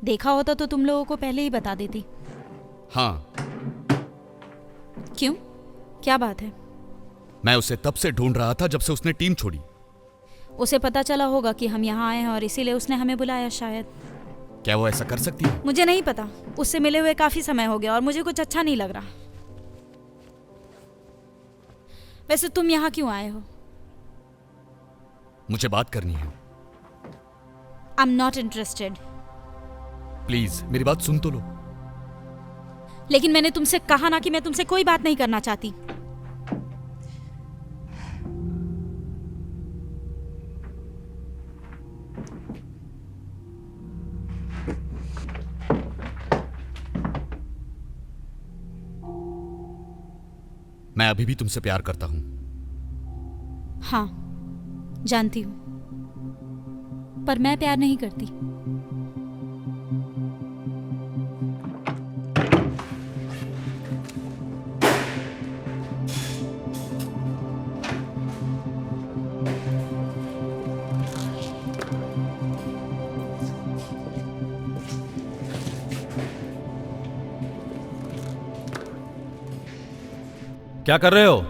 [SPEAKER 7] देखा होता तो तुम लोगों को पहले ही बता देती।
[SPEAKER 5] हाँ।
[SPEAKER 7] क्यों? क्या बात है?
[SPEAKER 5] मैं उसे तब से ढूंढ रहा था जब से उसने टीम छोड़ी।
[SPEAKER 7] उसे पता चला होगा कि हम यहाँ आए हैं और इसीलिए उसने हमें बुलाया शायद।
[SPEAKER 5] क्या वो ऐसा कर सकती है?
[SPEAKER 7] मुझे नहीं पता। उससे मिले हुए काफी समय हो गया और मुझे कुछ अच्छा नहीं लग रहा। वैसे तुम यहाँ क्यों आए हो?
[SPEAKER 5] मुझे बात करनी है।
[SPEAKER 7] I am not interested.
[SPEAKER 5] Please मेरी बात सुन तो लो।
[SPEAKER 7] लेकिन मैंने तुमसे कहा ना कि मैं तुमसे कोई बात नहीं करना चाहती।
[SPEAKER 5] मैं अभी भी तुमसे प्यार करता हूं।
[SPEAKER 7] हाँ, जानती हूं, पर मैं प्यार नहीं करती।
[SPEAKER 2] क्या कर रहे हो?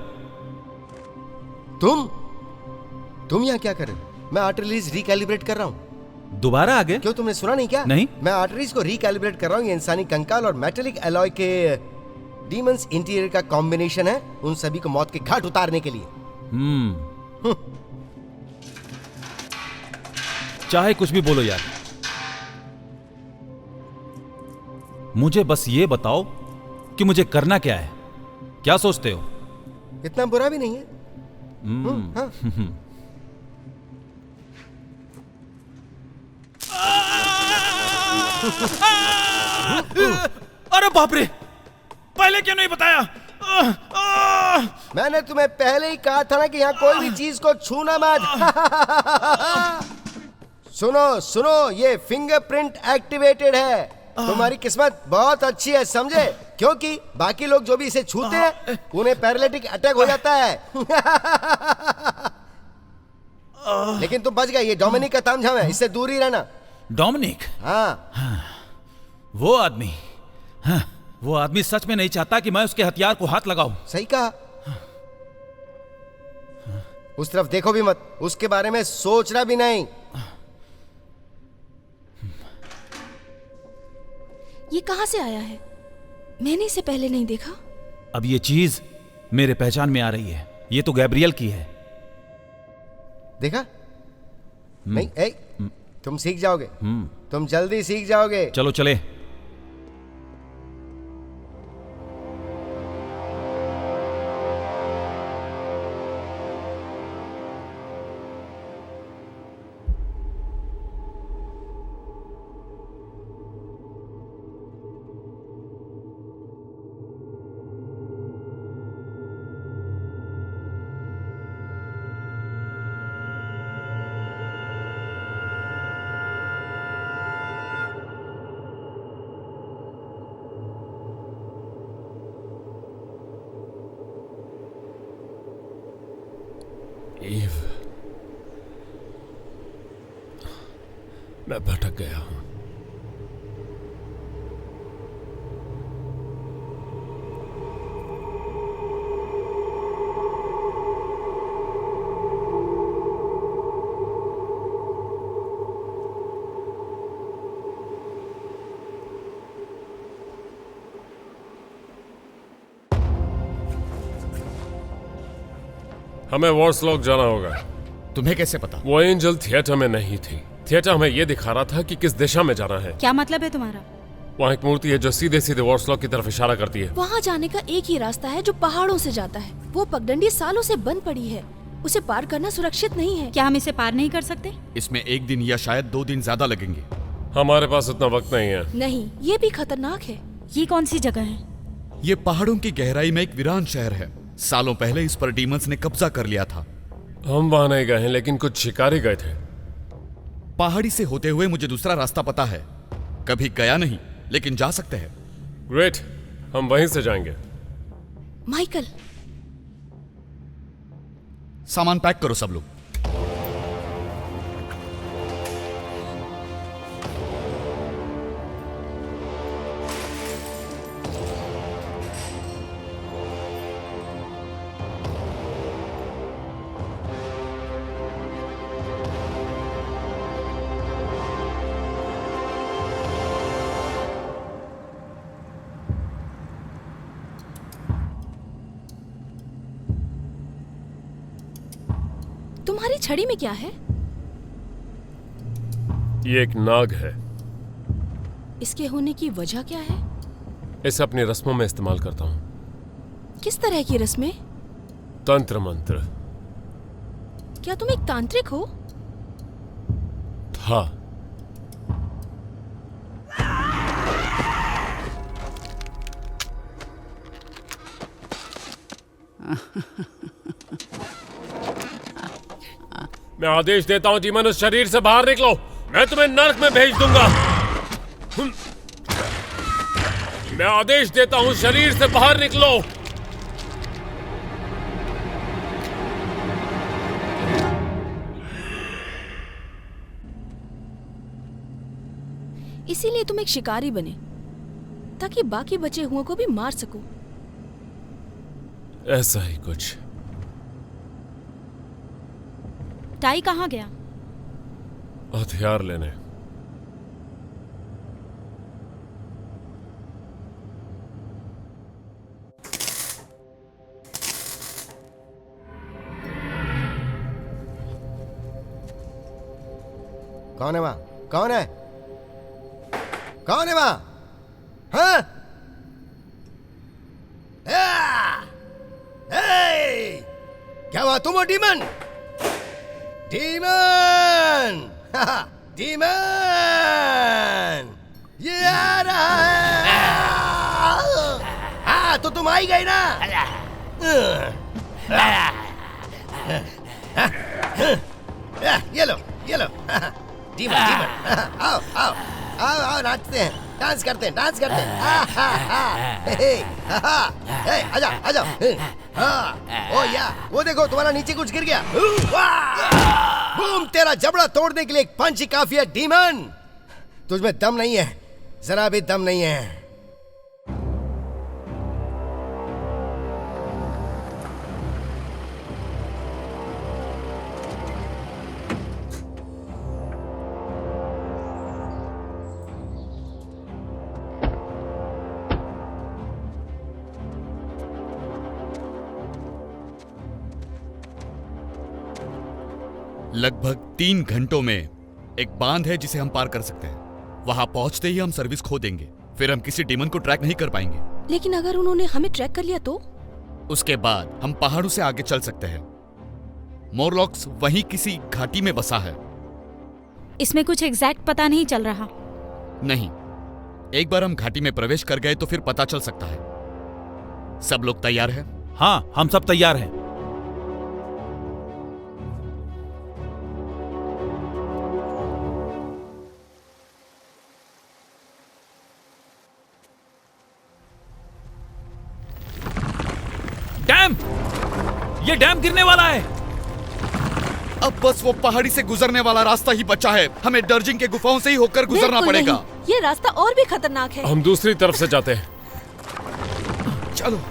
[SPEAKER 4] तुम यहाँ क्या कर रहे हो? मैं आर्टरीज रिकैलिब्रेट कर रहा हूँ।
[SPEAKER 2] दोबारा आगे?
[SPEAKER 4] क्यों, तुमने सुना नहीं क्या?
[SPEAKER 2] नहीं।
[SPEAKER 4] मैं आर्टरीज को रिकैलिब्रेट कर रहा हूँ। ये इंसानी कंकाल और मेटेलिक एलॉय के डीमंस इंटीरियर का कॉम्बिनेशन है, उन सभी को मौत के घाट उतारने के लिए।
[SPEAKER 2] चाहे कुछ भी बोलो यार, मुझे बस ये बताओ कि मुझे करना क्या है। क्या सोचते हो?
[SPEAKER 4] इतना बुरा भी नहीं है। हाँ।
[SPEAKER 2] अरे बाप रे, पहले क्यों नहीं बताया?
[SPEAKER 4] मैंने तुम्हें पहले ही कहा था ना कि यहाँ कोई भी चीज को छूना मत। सुनो, ये फिंगरप्रिंट एक्टिवेटेड है। तुम्हारी किस्मत बहुत अच्छी है, समझे? क्योंकि बाकी लोग जो भी इसे छूते हैं उन्हें पैरालिटिक अटैक हो जाता है। लेकिन तुम बच गए। ये डोमिनिक का तामझाम है, इससे दूर ही रहना।
[SPEAKER 2] डोमिनिक,
[SPEAKER 4] हाँ,
[SPEAKER 2] वो आदमी, हाँ, वो आदमी सच में नहीं चाहता कि मैं उसके हथियार को हाथ लगाऊं।
[SPEAKER 4] सही कहा। उस तरफ देखो भी मत, उसके बारे में सोचना भी नहीं।
[SPEAKER 6] ये कहाँ से आया है? मैंने इसे पहले नहीं देखा।
[SPEAKER 2] अब ये चीज मेरे पहचान में आ रही है। ये तो गैब्रियल की है।
[SPEAKER 4] देखा? नहीं, तुम सीख जाओगे। तुम जल्दी सीख जाओगे।
[SPEAKER 2] चलो चले।
[SPEAKER 3] ईव, मैं भटक गया हूं। हमें वॉर्सलॉक जाना होगा।
[SPEAKER 5] तुम्हें कैसे पता?
[SPEAKER 3] वो एंजल थिएटर में नहीं थी। थिएटर हमें ये दिखा रहा था कि किस दिशा में जाना है।
[SPEAKER 7] क्या मतलब है तुम्हारा?
[SPEAKER 3] वहाँ एक मूर्ति है जो सीधे सीधे वॉर्सलॉक की तरफ इशारा करती है।
[SPEAKER 6] वहाँ जाने का एक ही रास्ता है जो पहाड़ों से जाता है। वो पगडंडी सालों से बंद पड़ी है। उसे पार करना सुरक्षित नहीं है।
[SPEAKER 7] क्या हम इसे पार नहीं कर सकते?
[SPEAKER 5] इसमें 1 दिन या शायद 2 दिन ज्यादा लगेंगे।
[SPEAKER 3] हमारे पास इतना वक्त नहीं है।
[SPEAKER 6] नहीं, ये भी खतरनाक है।
[SPEAKER 7] ये कौन सी जगह है?
[SPEAKER 5] ये पहाड़ों की गहराई में एक वीरान शहर है। सालों पहले इस पर डीमंस ने कब्जा कर लिया था।
[SPEAKER 3] हम वहां नहीं गए हैं, लेकिन कुछ शिकारी गए थे।
[SPEAKER 5] पहाड़ी से होते हुए मुझे दूसरा रास्ता पता है। कभी गया नहीं, लेकिन जा सकते हैं।
[SPEAKER 3] ग्रेट, हम वहीं से जाएंगे।
[SPEAKER 6] माइकल,
[SPEAKER 5] सामान पैक करो सब लोग।
[SPEAKER 6] तुम्हारी छड़ी में क्या है?
[SPEAKER 3] ये एक नाग है।
[SPEAKER 6] इसके होने की वजह क्या है?
[SPEAKER 3] इसे अपनी रस्मों में इस्तेमाल करता हूं।
[SPEAKER 6] किस तरह की रस्में?
[SPEAKER 3] तंत्र मंत्र।
[SPEAKER 6] क्या तुम एक तांत्रिक हो?
[SPEAKER 3] था। मैं आदेश देता हूं जीवन, उस शरीर से बाहर निकलो। मैं तुम्हें नर्क में भेज दूंगा। मैं आदेश देता हूं, शरीर से बाहर निकलो।
[SPEAKER 6] इसीलिए तुम एक शिकारी बने, ताकि बाकी बचे हुओं को भी मार सको।
[SPEAKER 3] ऐसा ही कुछ।
[SPEAKER 7] टाई कहाँ गया?
[SPEAKER 3] हथियार लेने।
[SPEAKER 4] कौन है वहां? कौन है? कौन है वहां? हाँ? क्या हुआ? तुम हो डीमन? डीमन! डीमन! ये आ रहा है। हाँ, तो तुम आई गई ना? ये लो, ये लो। Demon, demon. आओ, आओ, आओ, आओ, नाचते हैं, डांस करते हैं, डांस करते हैं। आजा, आजा। ओ या, वो देखो, तुम्हारा नीचे कुछ गिर गया। बूम, तेरा जबड़ा तोड़ने के लिए एक पंच ही काफी है डीमन। तुझमें दम नहीं है, जरा भी दम नहीं है।
[SPEAKER 5] लगभग 3 घंटों में एक बांध है जिसे हम पार कर सकते हैं। वहां पहुंचते ही हम सर्विस खो देंगे, फिर हम किसी डीमन को ट्रैक नहीं कर पाएंगे।
[SPEAKER 6] लेकिन अगर उन्होंने हमें ट्रैक कर लिया तो?
[SPEAKER 5] उसके बाद हम पहाड़ों से आगे चल सकते हैं। मोरलॉक्स वहीं किसी घाटी में बसा है।
[SPEAKER 7] इसमें कुछ एग्जैक्ट पता नहीं चल रहा।
[SPEAKER 5] नहीं, एक बार हम घाटी में प्रवेश कर गए तो फिर पता चल सकता है। सब लोग तैयार हैं?
[SPEAKER 2] हाँ, हम सब तैयार हैं। डैम! ये डैम गिरने वाला है।
[SPEAKER 5] अब बस वो पहाड़ी से गुजरने वाला रास्ता ही बचा है। हमें डर्जिंग के गुफाओं से ही होकर गुजरना
[SPEAKER 6] बिल्कुल
[SPEAKER 5] पड़ेगा।
[SPEAKER 6] नहीं। ये रास्ता और भी खतरनाक है।
[SPEAKER 3] हम दूसरी तरफ से जाते हैं।
[SPEAKER 5] चलो।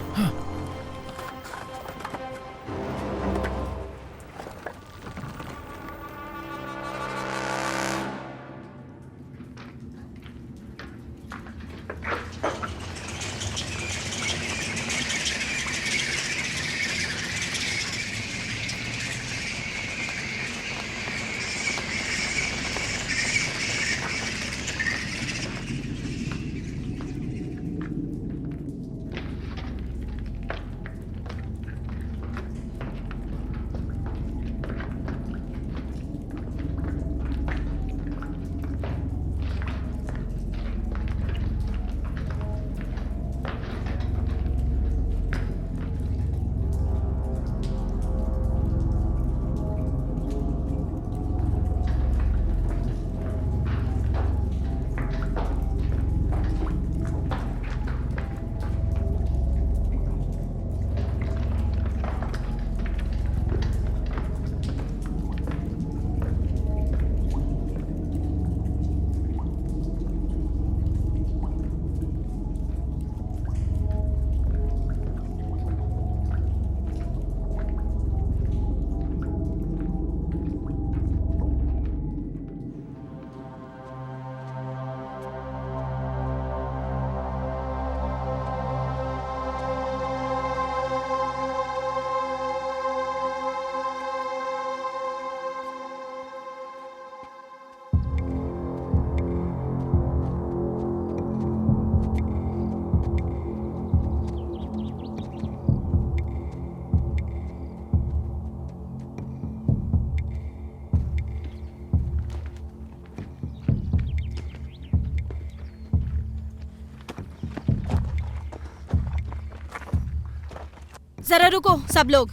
[SPEAKER 7] जरा रुको सब लोग,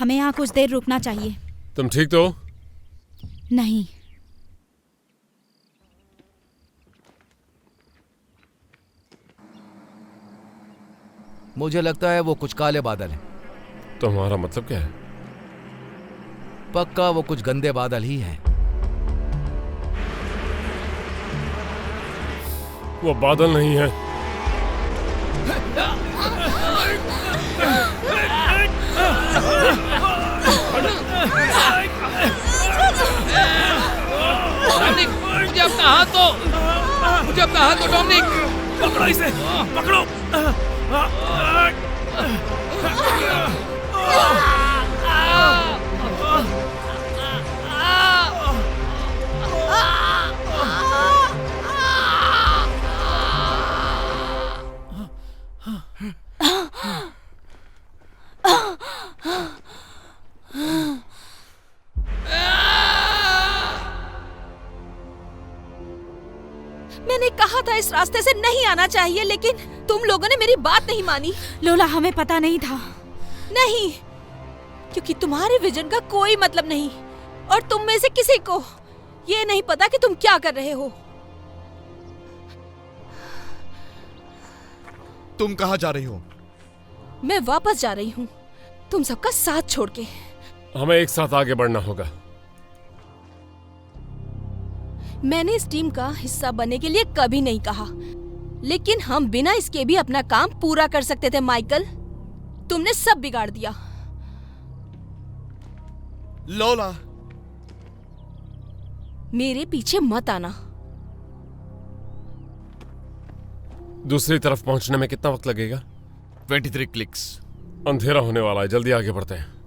[SPEAKER 7] हमें यहाँ कुछ देर रुकना चाहिए।
[SPEAKER 3] तुम ठीक तो हो?
[SPEAKER 7] नहीं,
[SPEAKER 1] मुझे लगता है वो कुछ काले बादल हैं।
[SPEAKER 3] तुम्हारा मतलब क्या है?
[SPEAKER 1] पक्का वो कुछ गंदे बादल ही हैं।
[SPEAKER 3] वो बादल नहीं है।
[SPEAKER 1] मुझे अपना हाथ दो, मुझे अपना हाथ दो डोमिनिक।
[SPEAKER 2] पकड़ो इसे, पकड़ो।
[SPEAKER 6] मैंने कहा था इस रास्ते से नहीं आना चाहिए, लेकिन तुम लोगों ने मेरी बात नहीं मानी।
[SPEAKER 7] लोला, हमें पता नहीं था।
[SPEAKER 6] नहीं, क्योंकि तुम्हारे विजन का कोई मतलब नहीं, और तुम में से किसी को ये नहीं पता कि तुम क्या कर रहे हो।
[SPEAKER 5] तुम कहाँ जा रही हो?
[SPEAKER 6] मैं वापस जा रही हूँ, तुम सबका साथ छोड़ के।
[SPEAKER 3] हमें एक साथ आगे बढ़ना होगा।
[SPEAKER 6] मैंने इस टीम का हिस्सा बनने के लिए कभी नहीं कहा, लेकिन हम बिना इसके भी अपना काम पूरा कर सकते थे। माइकल, तुमने सब बिगाड़ दिया।
[SPEAKER 5] लोला,
[SPEAKER 6] मेरे पीछे मत आना।
[SPEAKER 3] दूसरी तरफ पहुंचने में कितना वक्त लगेगा?
[SPEAKER 5] 23 क्लिक्स।
[SPEAKER 3] अंधेरा होने वाला है, जल्दी आगे बढ़ते हैं।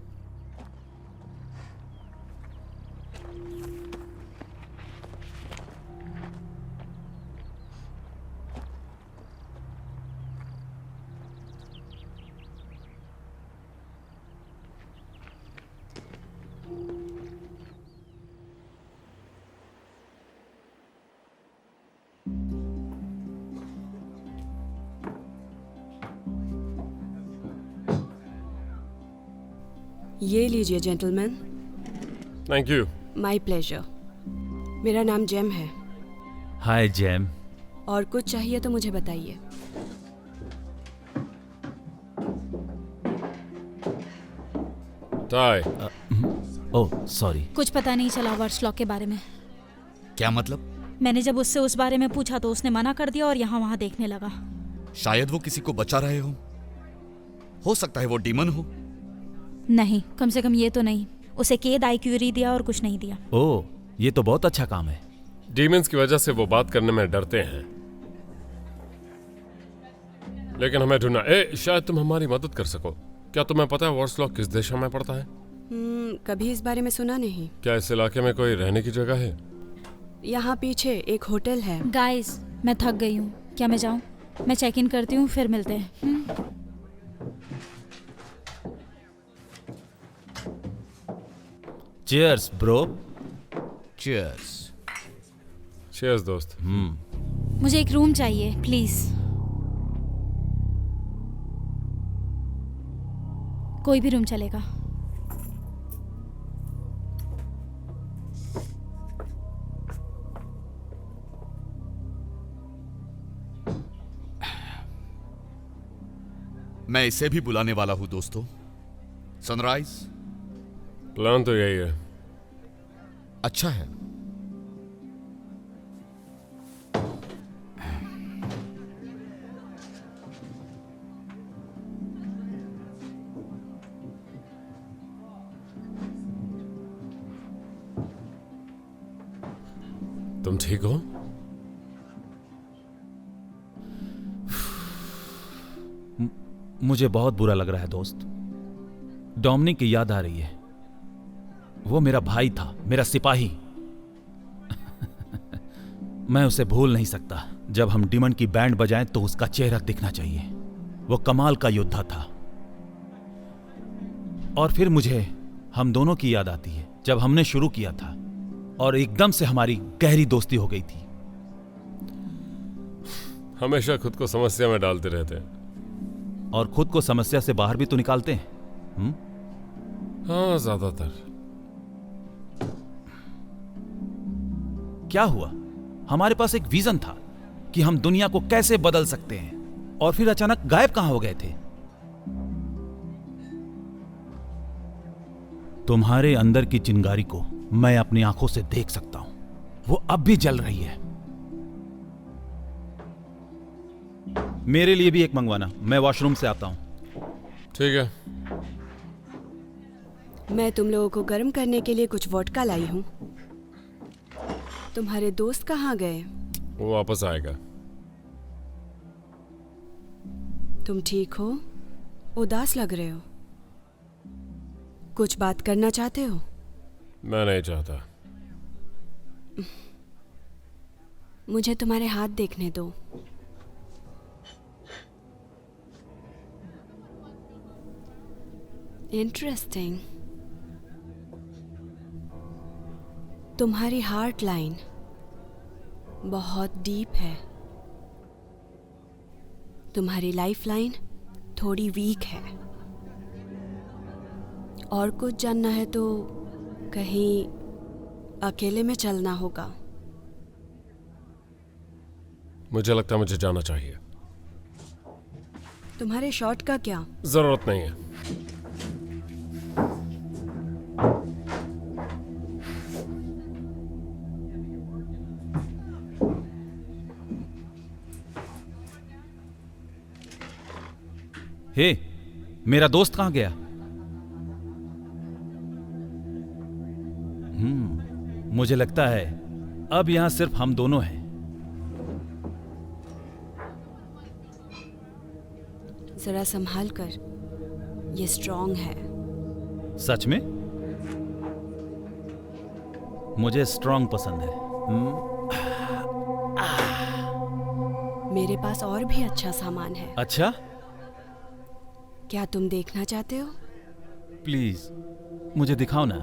[SPEAKER 8] ये लीजिए gentleman.
[SPEAKER 3] Thank you.
[SPEAKER 8] My pleasure. मेरा नाम जेम है।
[SPEAKER 2] हाय जेम।
[SPEAKER 8] और कुछ चाहिए तो मुझे बताइए।
[SPEAKER 3] टाई।
[SPEAKER 2] Oh sorry.
[SPEAKER 7] कुछ पता नहीं चला वर्सलॉक के बारे में।
[SPEAKER 5] क्या मतलब?
[SPEAKER 7] मैंने जब उससे उस बारे में पूछा तो उसने मना कर दिया और यहाँ वहाँ देखने लगा।
[SPEAKER 5] शायद वो किसी को बचा रहे हो सकता है वो डीमन हो।
[SPEAKER 7] नहीं, कम से कम ये तो नहीं। उसे कैद आईक्यूरी दिया और कुछ नहीं दिया।
[SPEAKER 2] ओह, ये तो बहुत अच्छा काम है।
[SPEAKER 3] डीमंस की वजह से वो बात करने में डरते हैं, लेकिन हमें ढूंढना। शायद तुम हमारी मदद कर सको। क्या तुम्हें पता है वर्सलॉक किस दिशा में पड़ता है?
[SPEAKER 8] कभी इस बारे में सुना नहीं।
[SPEAKER 3] क्या इस इलाके में कोई रहने की जगह है?
[SPEAKER 8] यहाँ पीछे एक होटल है।
[SPEAKER 7] गाइस, मैं थक गई हूँ। क्या मैं जाऊँ? मैं चेक इन करती हूँ, फिर मिलते हैं।
[SPEAKER 2] Cheers bro.
[SPEAKER 5] चीयर्स।
[SPEAKER 3] चीयर्स दोस्त।
[SPEAKER 7] मुझे एक रूम चाहिए प्लीज। कोई भी रूम चलेगा।
[SPEAKER 5] मैं इसे भी बुलाने वाला हूं दोस्तों। सनराइज।
[SPEAKER 3] प्लान तो यही है।
[SPEAKER 5] अच्छा है।
[SPEAKER 3] तुम ठीक हो?
[SPEAKER 2] मुझे बहुत बुरा लग रहा है दोस्त। डोमिनिक की याद आ रही है। वो मेरा भाई था, मेरा सिपाही। मैं उसे भूल नहीं सकता। जब हम डीमन की बैंड बजाएं तो उसका चेहरा दिखना चाहिए। वो कमाल का योद्धा था। और फिर मुझे हम दोनों की याद आती है जब हमने शुरू किया था और एकदम से हमारी गहरी दोस्ती हो गई थी।
[SPEAKER 3] हमेशा खुद को समस्या में डालते रहते हैं।
[SPEAKER 2] और खुद को समस्या से बाहर भी तो निकालते हैं।
[SPEAKER 3] हाँ, ज्यादातर।
[SPEAKER 2] क्या हुआ? हमारे पास एक विजन था कि हम दुनिया को कैसे बदल सकते हैं, और फिर अचानक गायब कहां हो गए थे? तुम्हारे अंदर की चिंगारी को मैं अपनी आंखों से देख सकता हूं। वो अब भी जल रही है। मेरे लिए भी एक मंगवाना। मैं वॉशरूम से आता हूं।
[SPEAKER 3] ठीक है।
[SPEAKER 8] मैं तुम लोगों को गर्म करने के लिए कुछ वोडका लाई हूँ। तुम्हारे दोस्त कहाँ गए?
[SPEAKER 3] वो वापस आएगा।
[SPEAKER 8] तुम ठीक हो? उदास लग रहे हो। कुछ बात करना चाहते हो?
[SPEAKER 3] मैं नहीं चाहता।
[SPEAKER 8] मुझे तुम्हारे हाथ देखने दो। इंटरेस्टिंग। तुम्हारी हार्ट लाइन बहुत डीप है। तुम्हारी लाइफ लाइन थोड़ी वीक है। और कुछ जानना है तो कहीं अकेले में चलना होगा।
[SPEAKER 3] मुझे लगता है मुझे जाना चाहिए।
[SPEAKER 8] तुम्हारे शॉट का क्या?
[SPEAKER 3] जरूरत नहीं है।
[SPEAKER 2] हे, मेरा दोस्त कहाँ गया? मुझे लगता है अब यहां सिर्फ हम दोनों हैं।
[SPEAKER 8] जरा संभाल कर, ये स्ट्रॉन्ग है।
[SPEAKER 2] सच में? मुझे स्ट्रॉन्ग पसंद है।
[SPEAKER 8] मेरे पास और भी अच्छा सामान है।
[SPEAKER 2] अच्छा,
[SPEAKER 8] क्या तुम देखना चाहते हो?
[SPEAKER 2] प्लीज मुझे दिखाओ ना।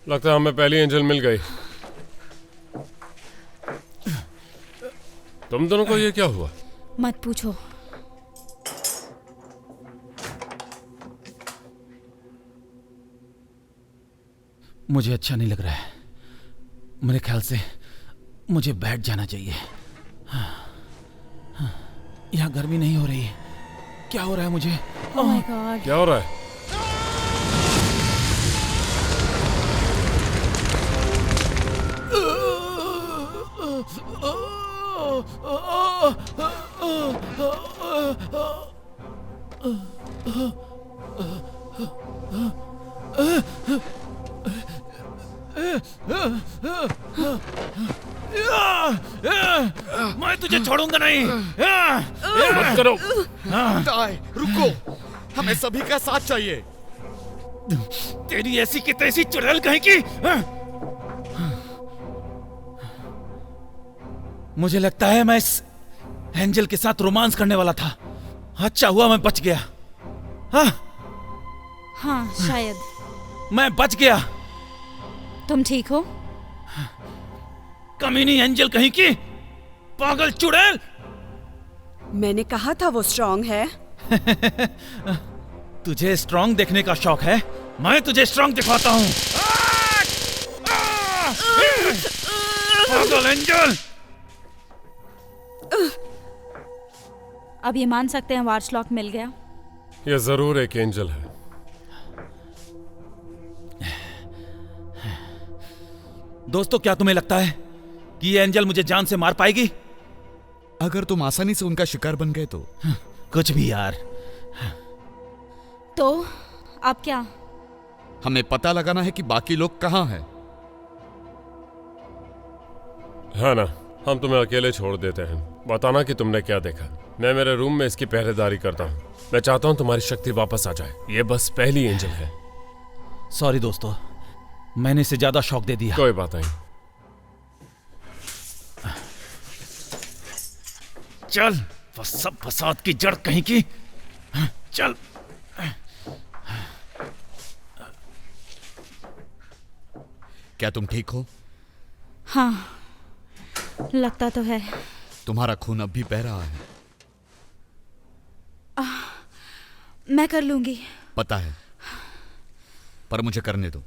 [SPEAKER 3] लगता है हमें पहली एंजल मिल गई। तुम दोनों को ये क्या हुआ?
[SPEAKER 7] मत पूछो।
[SPEAKER 2] मुझे अच्छा नहीं लग रहा है। मेरे ख्याल से मुझे बैठ जाना चाहिए। यहाँ गर्मी नहीं हो रही है। क्या हो रहा है मुझे?
[SPEAKER 7] ओह माय गॉड।
[SPEAKER 3] क्या हो रहा है?
[SPEAKER 2] मैं तुझे छोड़ूंगा नहीं।
[SPEAKER 3] मत करो।
[SPEAKER 5] ताई, रुको, हमें सभी का साथ चाहिए।
[SPEAKER 2] तेरी ऐसी की तैसी चुड़ैल कहीं की। मुझे लगता है मैं इस एंजल के साथ रोमांस करने वाला था। अच्छा हुआ मैं बच गया।
[SPEAKER 7] हाँ शायद।
[SPEAKER 2] मैं बच गया।
[SPEAKER 7] तुम ठीक हो?
[SPEAKER 2] कमीनी एंजल कहीं की, पागल चुड़ैल।
[SPEAKER 8] मैंने कहा था वो स्ट्रॉन्ग है।
[SPEAKER 2] तुझे स्ट्रॉन्ग देखने का शौक है? मैं तुझे स्ट्रॉन्ग दिखाता हूँ। पागल एंजल।
[SPEAKER 7] अब ये मान सकते हैं वार्स लॉक मिल गया।
[SPEAKER 3] ये जरूर एक एंजल है।
[SPEAKER 2] दोस्तों, क्या तुम्हें लगता है कि ये एंजल मुझे जान से मार पाएगी?
[SPEAKER 5] अगर तुम आसानी से उनका शिकार बन गए तो।
[SPEAKER 2] कुछ भी यार।
[SPEAKER 7] तो अब क्या?
[SPEAKER 5] हमें पता लगाना है कि बाकी लोग कहाँ हैं।
[SPEAKER 3] है ना, हम तुम्हें अकेले छोड़ देते हैं। बताना कि तुमने क्या देखा। मैं मेरे रूम में इसकी पहरेदारी करता हूँ। मैं चाहता हूँ तुम्हारी शक्ति वापस आ जाए। ये बस पहली एंजल है।
[SPEAKER 2] सॉरी दोस्तों, मैंने इसे ज्यादा शौक दे दिया।
[SPEAKER 3] कोई बात नहीं।
[SPEAKER 2] चल सब फसाद की जड़ कहीं की। चल।
[SPEAKER 5] क्या तुम ठीक हो?
[SPEAKER 7] हाँ, लगता तो है।
[SPEAKER 5] तुम्हारा खून अब भी बह रहा है।
[SPEAKER 7] मैं कर लूंगी।
[SPEAKER 5] पता है, पर मुझे करने दो।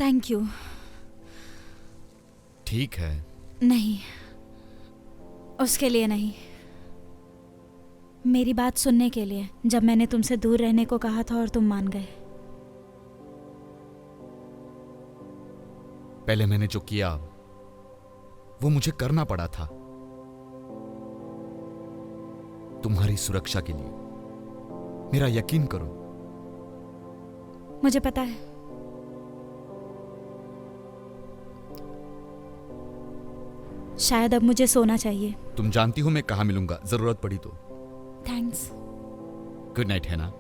[SPEAKER 7] Thank you.
[SPEAKER 5] ठीक है।
[SPEAKER 7] नहीं, उसके लिए नहीं, मेरी बात सुनने के लिए। जब मैंने तुमसे दूर रहने को कहा था और तुम मान गए।
[SPEAKER 5] पहले मैंने जो किया वो मुझे करना पड़ा था, तुम्हारी सुरक्षा के लिए। मेरा यकीन करो।
[SPEAKER 7] मुझे पता है। शायद अब मुझे सोना चाहिए।
[SPEAKER 5] तुम जानती हो मैं कहां मिलूंगा जरूरत पड़ी तो।
[SPEAKER 7] थैंक्स।
[SPEAKER 5] गुड नाइट, है ना?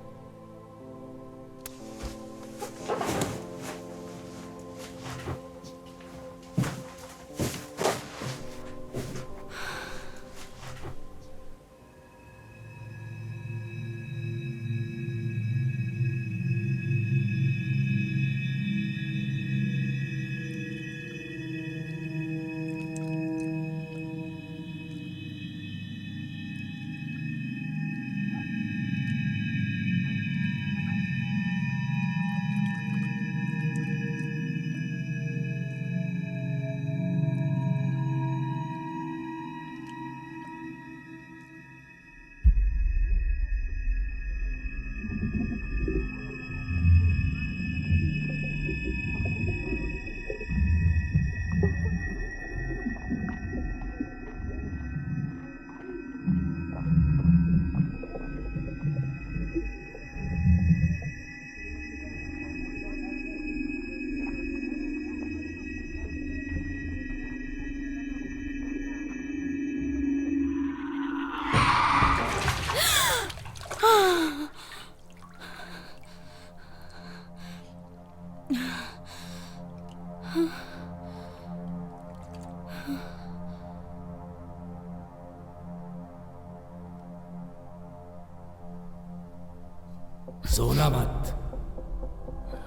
[SPEAKER 1] सोना मत।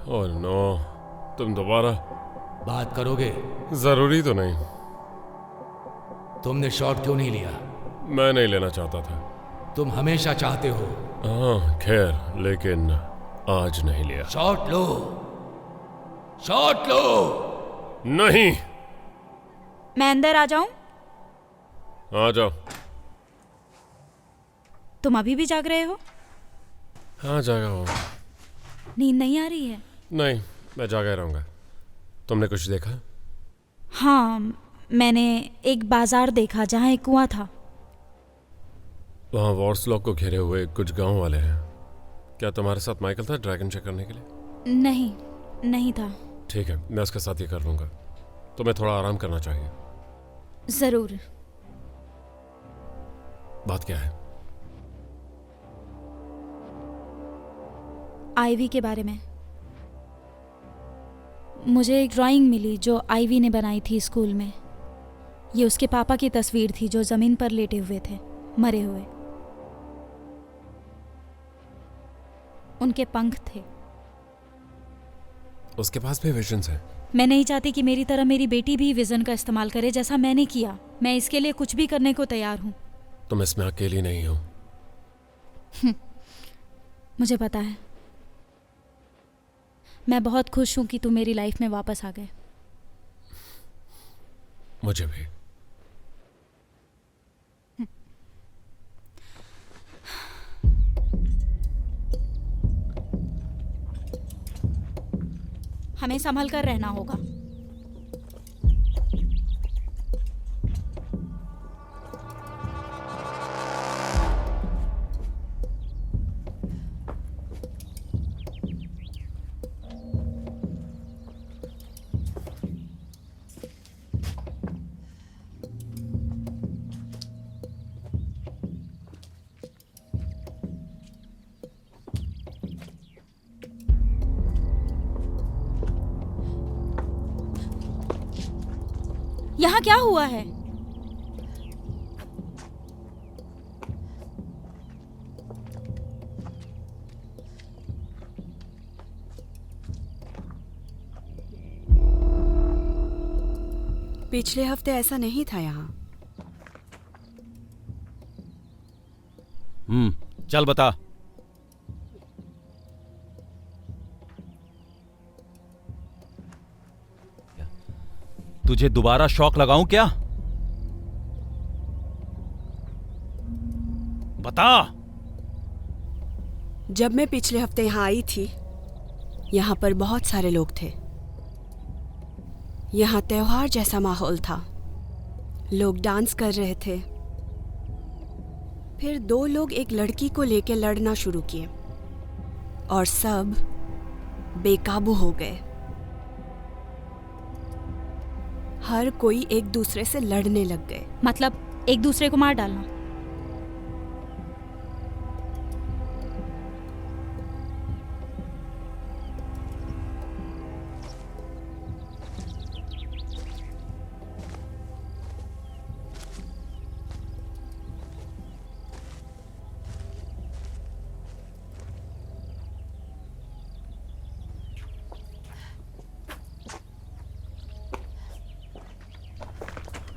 [SPEAKER 3] ओह नो, तुम दोबारा
[SPEAKER 1] बात करोगे?
[SPEAKER 3] जरूरी तो नहीं।
[SPEAKER 1] तुमने शॉट क्यों नहीं लिया?
[SPEAKER 3] मैं नहीं लेना चाहता था।
[SPEAKER 1] तुम हमेशा चाहते हो।
[SPEAKER 3] हाँ खैर, लेकिन आज नहीं लिया।
[SPEAKER 1] शॉट लो, शॉट लो।
[SPEAKER 3] नहीं।
[SPEAKER 7] मैं अंदर आ जाऊं?
[SPEAKER 3] आ जाओ।
[SPEAKER 7] तुम अभी भी जाग रहे हो?
[SPEAKER 3] हाँ जागा हूँ।
[SPEAKER 7] नींद नहीं आ रही है?
[SPEAKER 3] नहीं, मैं जागा रहूंगा। तुमने कुछ देखा?
[SPEAKER 7] हाँ, मैंने एक बाजार देखा जहाँ एक कुआं था।
[SPEAKER 3] वहाँ वॉर्सलॉक को घेरे हुए कुछ गांव वाले हैं। क्या तुम्हारे साथ माइकल था ड्रैगन चेक करने के लिए?
[SPEAKER 7] नहीं, नहीं था।
[SPEAKER 3] ठीक है, मैं उसके साथ ये कर लूंगा। तुम्हें थोड़ा आराम करना चाहिए।
[SPEAKER 7] जरूर।
[SPEAKER 3] बात क्या है?
[SPEAKER 7] आईवी के बारे में। मुझे एक ड्राइंग मिली जो आईवी ने बनाई थी स्कूल में। ये उसके पापा की तस्वीर थी जो जमीन पर लेटे हुए थे, मरे हुए। उनके पंख थे।
[SPEAKER 3] उसके पास भी विजन्स हैं।
[SPEAKER 7] मैं नहीं चाहती कि मेरी तरह मेरी बेटी भी विजन का इस्तेमाल करे जैसा मैंने किया। मैं इसके लिए कुछ भी करने को तैयार हूं।
[SPEAKER 3] तुम इसमें अकेली नहीं हो।
[SPEAKER 7] मुझे पता है। मैं बहुत खुश हूं कि तुम मेरी लाइफ में वापस आ गए।
[SPEAKER 3] मुझे भी।
[SPEAKER 7] हमें संभल कर रहना होगा। यहाँ क्या हुआ है?
[SPEAKER 8] पिछले हफ्ते ऐसा नहीं था यहाँ।
[SPEAKER 2] चल बता। तुझे दोबारा शॉक लगाऊं क्या? बता।
[SPEAKER 8] जब मैं पिछले हफ्ते यहाँ आई थी, यहाँ पर बहुत सारे लोग थे। यहाँ त्योहार जैसा माहौल था। लोग डांस कर रहे थे। फिर 2 लोग एक लड़की को लेकर लड़ना शुरू किए और सब बेकाबू हो गए। हर कोई एक दूसरे से लड़ने लग गए।
[SPEAKER 7] मतलब एक दूसरे को मार डालना?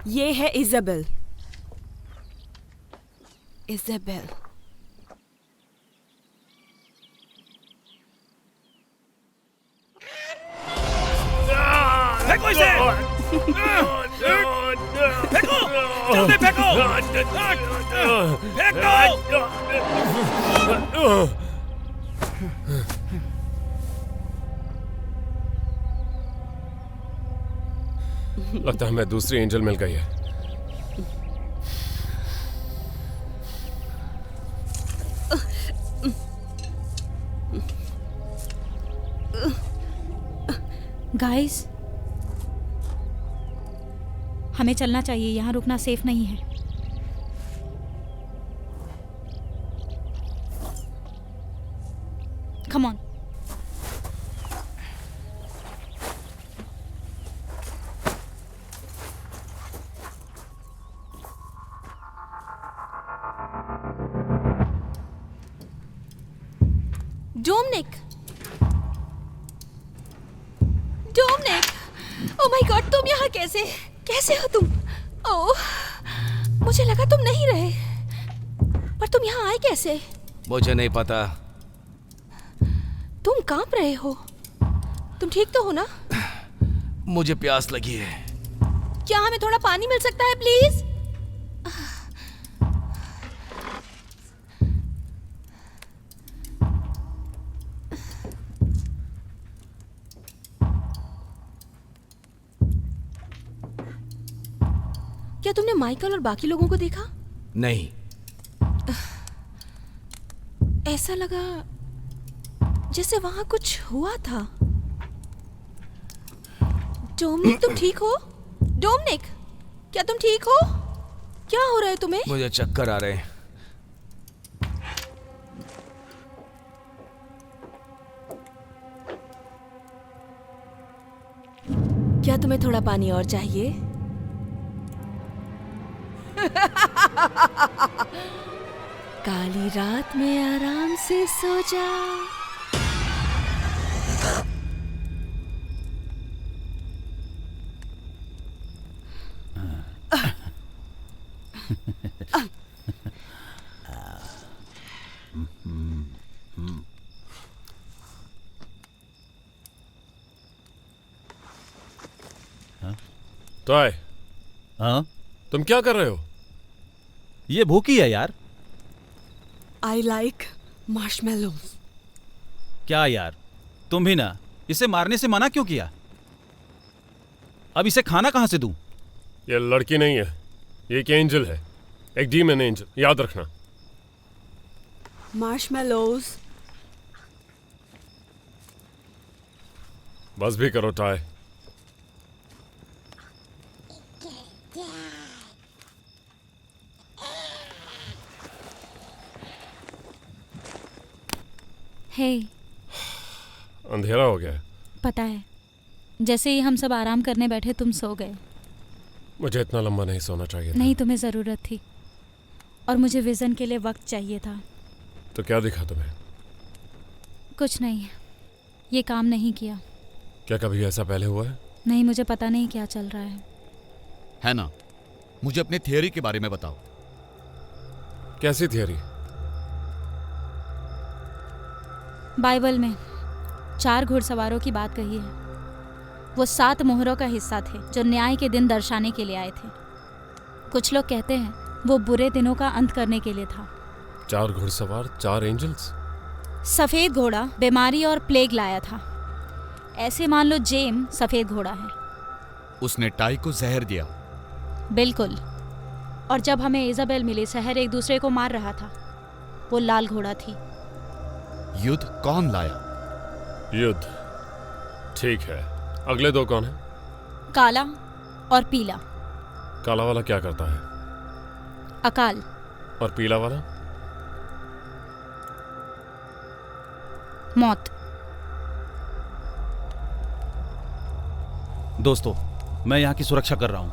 [SPEAKER 8] ये है इज़ाबेल। इज़ाबेल।
[SPEAKER 2] फेंको इसे! फेंको! जल्दी फेंको! फेंको!
[SPEAKER 3] लगता है हमें दूसरी एंजल मिल गई है।
[SPEAKER 7] गाइस, हमें चलना चाहिए। यहाँ रुकना सेफ नहीं है। Come on.
[SPEAKER 6] Dominic, oh my God, तुम यहाँ कैसे हो तुम? ओह, मुझे लगा तुम नहीं रहे, पर तुम यहाँ आए कैसे?
[SPEAKER 1] मुझे नहीं पता।
[SPEAKER 6] तुम कांप रहे हो। तुम ठीक तो हो ना?
[SPEAKER 1] मुझे प्यास लगी है।
[SPEAKER 6] क्या हमें थोड़ा पानी मिल सकता है प्लीज? क्या तुमने माइकल और बाकी लोगों को देखा?
[SPEAKER 1] नहीं।
[SPEAKER 6] ऐसा लगा जैसे वहां कुछ हुआ था। डोमिनिक, तुम ठीक हो? डोमिनिक, क्या तुम ठीक हो? क्या हो रहा है तुम्हें?
[SPEAKER 1] मुझे चक्कर आ रहे हैं।
[SPEAKER 6] क्या तुम्हें थोड़ा पानी और चाहिए? काली रात में आराम से सो जा।
[SPEAKER 3] तो आए।
[SPEAKER 2] हाँ,
[SPEAKER 3] तुम क्या कर रहे हो?
[SPEAKER 2] ये भूखी है यार।
[SPEAKER 8] I like marshmallows.
[SPEAKER 2] क्या यार, तुम भी ना। इसे मारने से मना क्यों किया? अब इसे खाना कहां से दूं?
[SPEAKER 3] ये लड़की नहीं है, ये एक एंजल है, एक डीमन एंजल, याद रखना।
[SPEAKER 8] Marshmallows.
[SPEAKER 3] बस भी करो टाय।
[SPEAKER 7] हे,
[SPEAKER 3] अंधेरा हो गया है।
[SPEAKER 7] पता है, जैसे ही हम सब आराम करने बैठे तुम सो गए।
[SPEAKER 3] मुझे इतना लंबा नहीं सोना चाहिए था।
[SPEAKER 7] नहीं, तुम्हें ज़रूरत थी और मुझे विज़न के लिए वक्त चाहिए था।
[SPEAKER 3] तो क्या दिखा तुम्हें?
[SPEAKER 7] कुछ नहीं, ये काम नहीं किया।
[SPEAKER 3] क्या कभी ऐसा पहले हुआ है?
[SPEAKER 7] नहीं, मुझे पता नहीं क्या चल रहा है।
[SPEAKER 5] है ना? मुझे अपनी थियरी के बारे में बताओ।
[SPEAKER 3] कैसी थियरी?
[SPEAKER 7] बाइबल में 4 घुड़सवारों की बात कही है। वो 7 मोहरों का हिस्सा थे जो न्याय के दिन दर्शाने के लिए आए थे। कुछ लोग कहते हैं वो बुरे दिनों का अंत करने के लिए था।
[SPEAKER 3] 4 घुड़सवार, 4 एंजल्स।
[SPEAKER 7] सफेद घोड़ा बीमारी और प्लेग लाया था। ऐसे मान लो जेम सफेद घोड़ा है।
[SPEAKER 5] उसने टाई को जहर दिया।
[SPEAKER 7] बिल्कुल। और जब हमें इजाबेल मिली, शहर एक दूसरे को मार रहा था। वो लाल घोड़ा थी।
[SPEAKER 5] युद्ध कौन लाया?
[SPEAKER 3] युद्ध, ठीक है। अगले 2 कौन है?
[SPEAKER 7] काला और पीला।
[SPEAKER 3] काला वाला क्या करता है?
[SPEAKER 7] अकाल।
[SPEAKER 3] और पीला वाला?
[SPEAKER 7] मौत।
[SPEAKER 2] दोस्तों, मैं यहाँ की सुरक्षा कर रहा हूँ।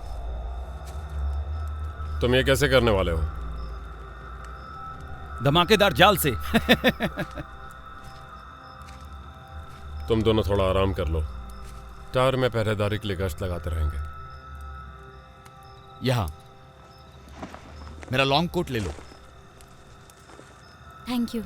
[SPEAKER 3] तुम ये कैसे करने वाले हो?
[SPEAKER 2] धमाकेदार जाल से।
[SPEAKER 3] तुम दोनों थोड़ा आराम कर लो। टावर में पहरेदारी के लिए गश्त लगाते रहेंगे।
[SPEAKER 5] यहां मेरा लॉन्ग कोट ले लो।
[SPEAKER 7] Thank you.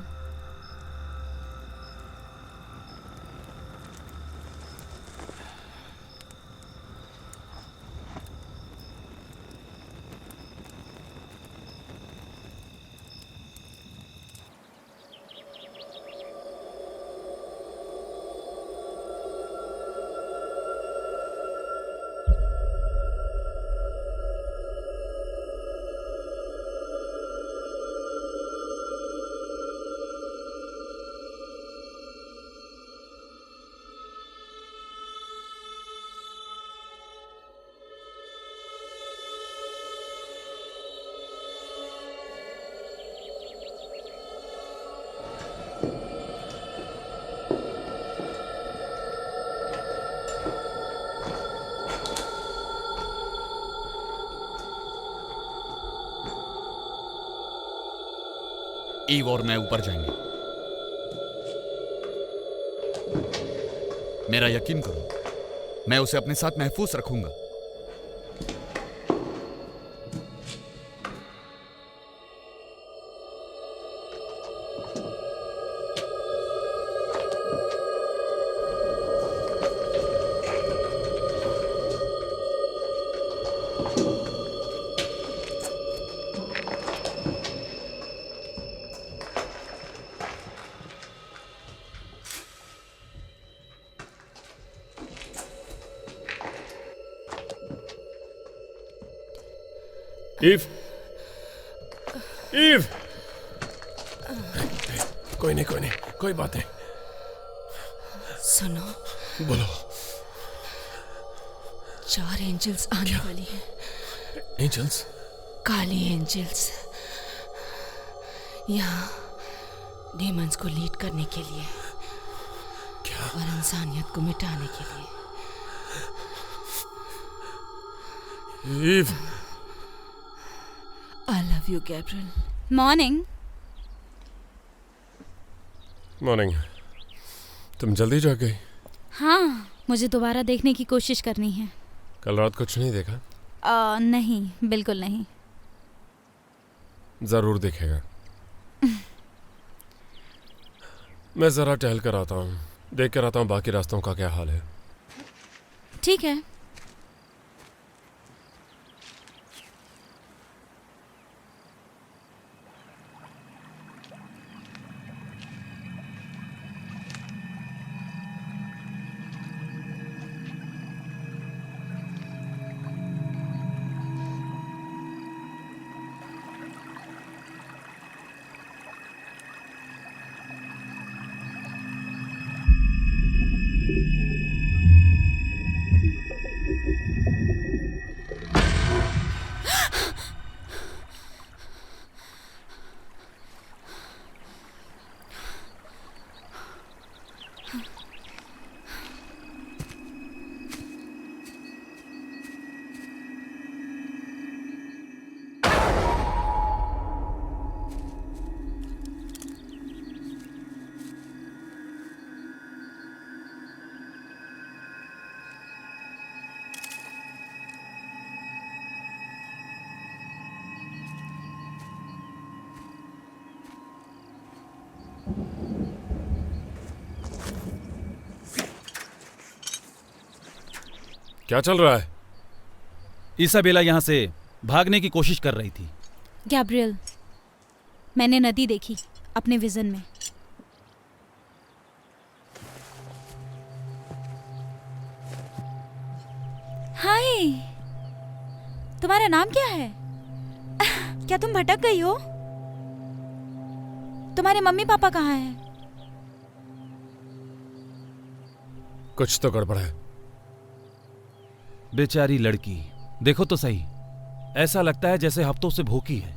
[SPEAKER 5] ईव और मैं ऊपर जाएंगे। मेरा यकीन करो, मैं उसे अपने साथ महफूज रखूंगा।
[SPEAKER 3] ईव, ईव, कोई नहीं, कोई नहीं, कोई बात नहीं।
[SPEAKER 6] सुनो,
[SPEAKER 3] बोलो।
[SPEAKER 6] 4 एंजल्स आने वाली हैं।
[SPEAKER 3] एंजल्स?
[SPEAKER 6] काली एंजल्स यहाँ डेमंस को लीड करने के लिए।
[SPEAKER 3] क्या?
[SPEAKER 6] और इंसानियत को मिटाने के लिए।
[SPEAKER 3] Eve,
[SPEAKER 6] I love you Gabriel.
[SPEAKER 7] Morning.
[SPEAKER 3] Morning. तुम जल्दी जाग गई?
[SPEAKER 7] हाँ, मुझे दोबारा देखने की कोशिश करनी है।
[SPEAKER 3] कल रात कुछ नहीं देखा?
[SPEAKER 7] नहीं, बिल्कुल नहीं।
[SPEAKER 3] जरूर देखेगा। मैं जरा टहल कर आता हूँ, देख कर आता हूँ बाकी रास्तों का क्या हाल है।
[SPEAKER 7] ठीक है।
[SPEAKER 3] क्या चल रहा है?
[SPEAKER 2] इसाबेला यहां से भागने की कोशिश कर रही थी।
[SPEAKER 7] गैब्रियल, मैंने नदी देखी अपने विजन में। हाय, तुम्हारा नाम क्या है? क्या तुम भटक गई हो? तुम्हारे मम्मी पापा कहाँ हैं?
[SPEAKER 3] कुछ तो गड़बड़ है।
[SPEAKER 2] बेचारी लड़की, देखो तो सही, ऐसा लगता है जैसे हफ्तों से भूखी है।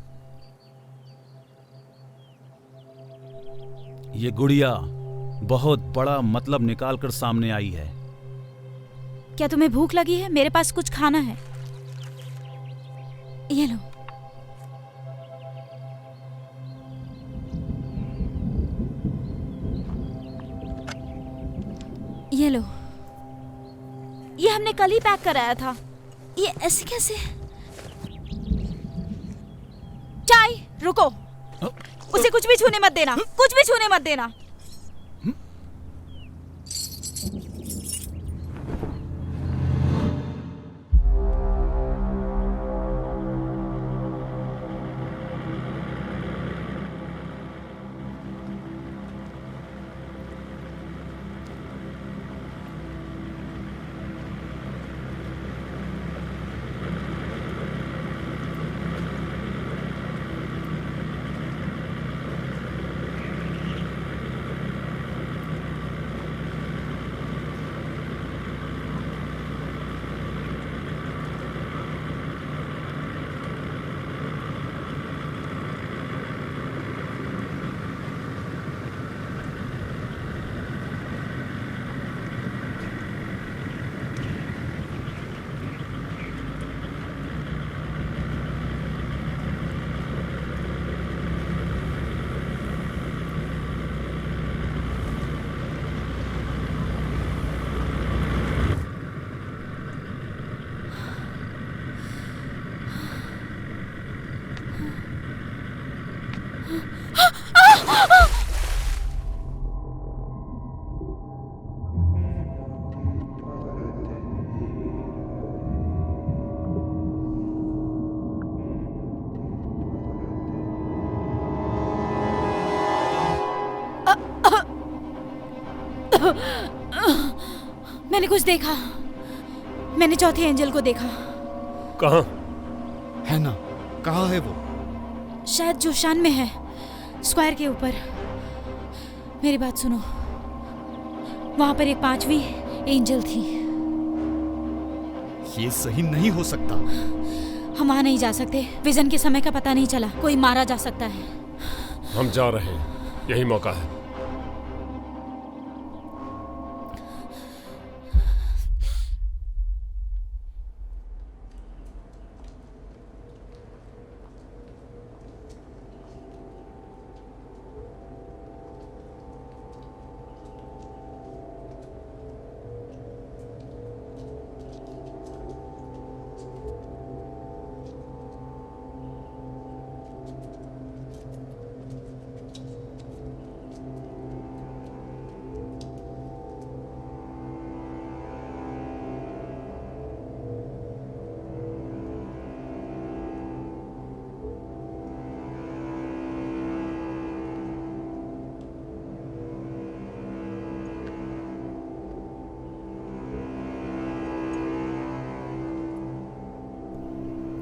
[SPEAKER 2] ये गुड़िया बहुत बड़ा मतलब निकालकर सामने आई है।
[SPEAKER 7] क्या तुम्हें भूख लगी है? मेरे पास कुछ खाना है, ये लो। ये लो, ये हमने कल ही पैक कराया था। ये ऐसे कैसे? चाय, रुको, उसे कुछ भी छूने मत देना, कुछ भी छूने मत देना। मैंने कुछ देखा, मैंने चौथे एंजल को देखा।
[SPEAKER 3] कहाँ?
[SPEAKER 5] है ना, कहाँ है वो?
[SPEAKER 7] शायद जोशान में है, स्क्वायर के ऊपर। मेरी बात सुनो, वहां पर एक 5वीं एंजल थी।
[SPEAKER 5] ये सही नहीं हो सकता।
[SPEAKER 7] हम वहां नहीं जा सकते, विजन के समय का पता नहीं चला, कोई मारा जा सकता है।
[SPEAKER 3] हम जा रहे हैं, यही मौका है।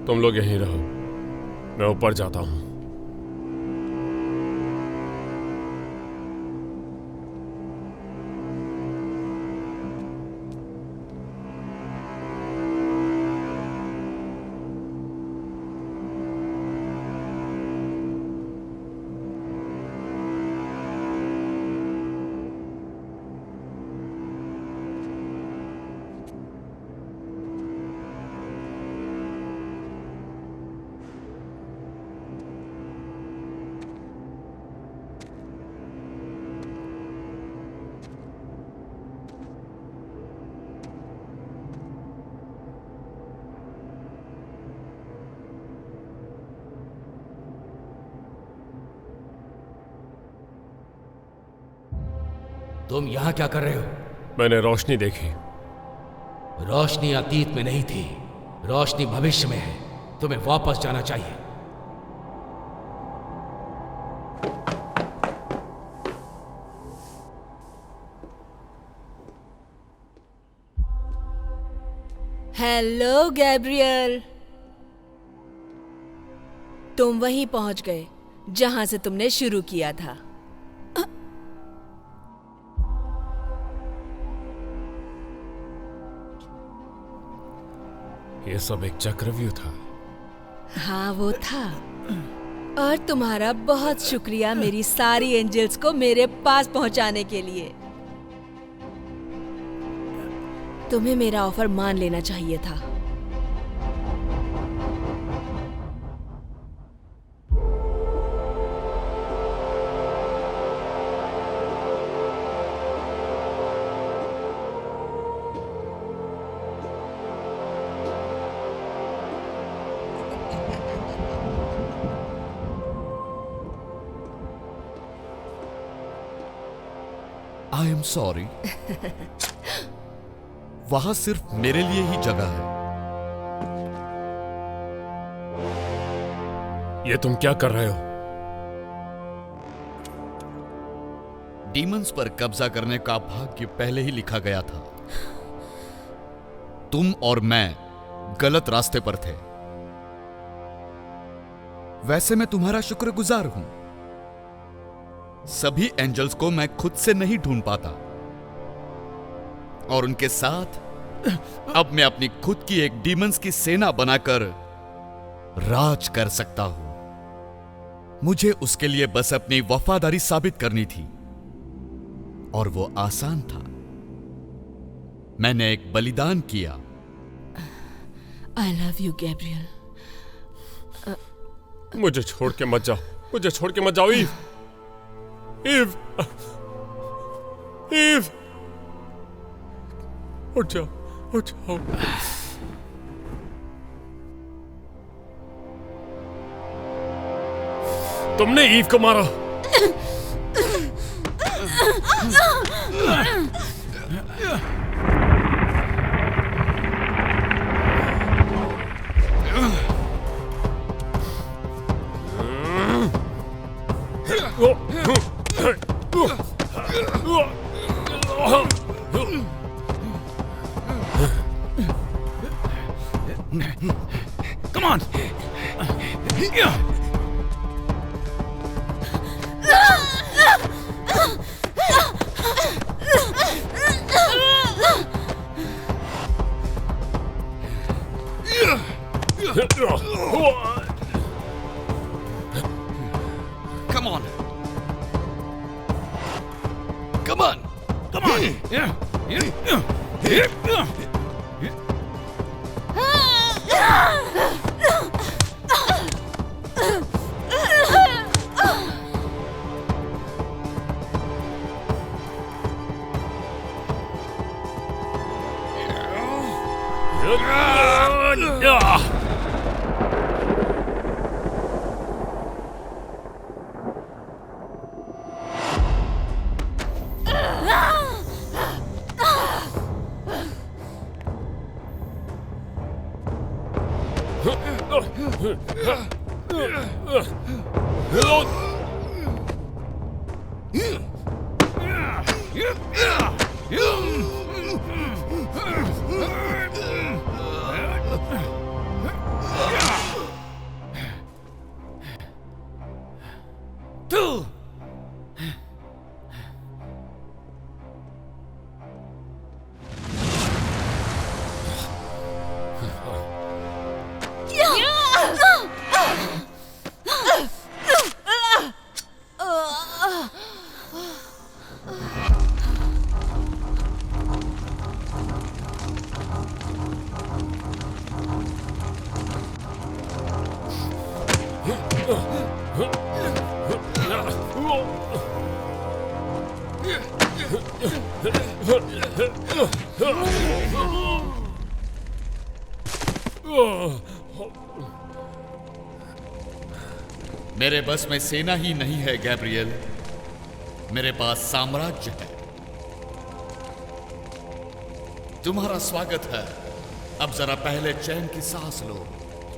[SPEAKER 3] तुम लोग यहीं रहो, मैं ऊपर जाता हूं।
[SPEAKER 1] तुम यहां क्या कर रहे हो?
[SPEAKER 3] मैंने रोशनी देखी
[SPEAKER 1] रोशनी अतीत में नहीं थी, रोशनी भविष्य में है। तुम्हें वापस जाना चाहिए।
[SPEAKER 6] हेलो गैब्रियल, तुम वहीं पहुंच गए जहां से तुमने शुरू किया था।
[SPEAKER 3] ये सब एक चक्रव्यूह था।
[SPEAKER 6] हाँ वो था। और तुम्हारा बहुत शुक्रिया मेरी सारी एंजल्स को मेरे पास पहुंचाने के लिए। तुम्हें मेरा ऑफर मान लेना चाहिए था।
[SPEAKER 5] I am sorry. वहां सिर्फ मेरे लिए ही जगह है।
[SPEAKER 3] ये तुम क्या कर रहे हो?
[SPEAKER 5] डीमंस पर कब्जा करने का भाग्य पहले ही लिखा गया था। तुम और मैं गलत रास्ते पर थे। वैसे मैं तुम्हारा शुक्रगुजार हूं। सभी एंजल्स को मैं खुद से नहीं ढूंढ पाता, और उनके साथ अब मैं अपनी खुद की एक डीमंस की सेना बनाकर राज कर सकता हूं। मुझे उसके लिए बस अपनी वफादारी साबित करनी थी, और वो आसान था। मैंने एक बलिदान किया।
[SPEAKER 6] आई लव यू गैब्रियल।
[SPEAKER 3] मुझे छोड़ के मत जाओ, मुझे छोड़ के मत जाओ ईव। ईव, ईव, उठ जाओ, उठ जाओ। तुमने ईव को मारा।
[SPEAKER 2] Come on!
[SPEAKER 5] Come on! Come on!
[SPEAKER 2] Come on!
[SPEAKER 5] मेरे बस में सेना ही नहीं है गैब्रियल, मेरे पास साम्राज्य है। तुम्हारा स्वागत है। अब जरा पहले चैन की सांस लो।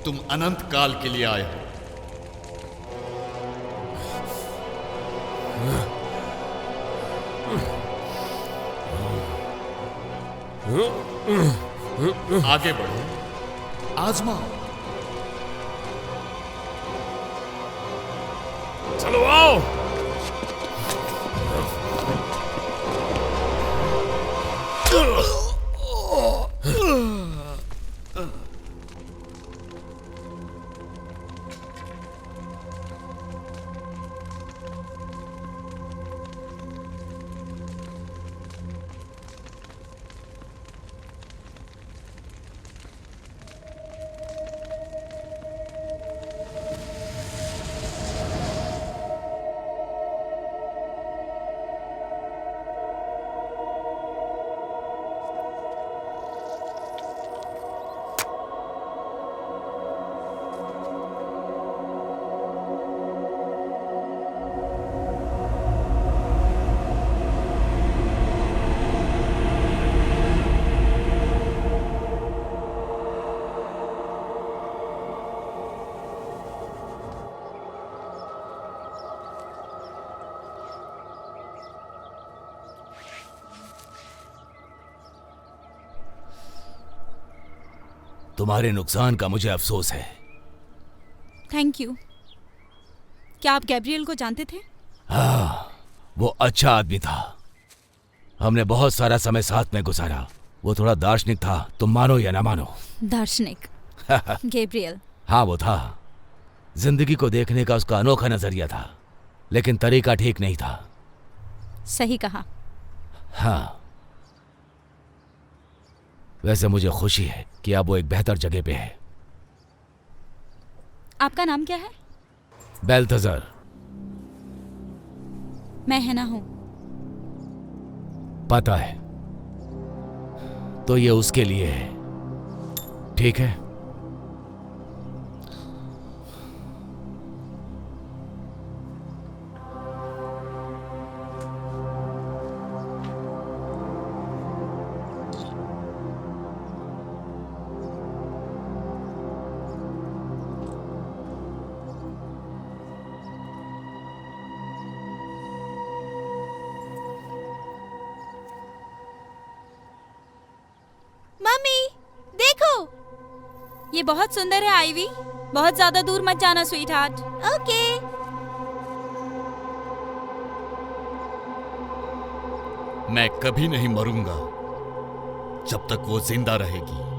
[SPEAKER 5] तुम अनंत काल के लिए आए हो। आगे बढ़ो, आजमाओ।
[SPEAKER 3] चलो आओ।
[SPEAKER 1] तुम्हारे नुकसान का मुझे अफसोस है।
[SPEAKER 7] Thank you. क्या आप गैब्रियल को जानते थे?
[SPEAKER 1] हाँ, वो अच्छा आदमी था। हमने बहुत सारा समय साथ में गुजारा। वो थोड़ा दार्शनिक था, तुम मानो या ना मानो।
[SPEAKER 7] दार्शनिक? गैब्रियल?
[SPEAKER 1] हाँ, वो था। जिंदगी को देखने का उसका अनोखा नजरिया था, लेकिन तरीका ठीक नहीं था।
[SPEAKER 7] सही कहा।
[SPEAKER 1] हाँ, वैसे मुझे खुशी है कि अब वो एक बेहतर जगह पे है।
[SPEAKER 7] आपका नाम क्या है?
[SPEAKER 1] बेल्थेजर।
[SPEAKER 7] मैं हैना हूं।
[SPEAKER 1] पता है, तो ये उसके लिए है, ठीक है?
[SPEAKER 7] ये बहुत सुंदर है आईवी। बहुत ज्यादा दूर मत जाना स्वीट हार्ट। ओके।
[SPEAKER 5] मैं कभी नहीं मरूंगा जब तक वो जिंदा रहेगी।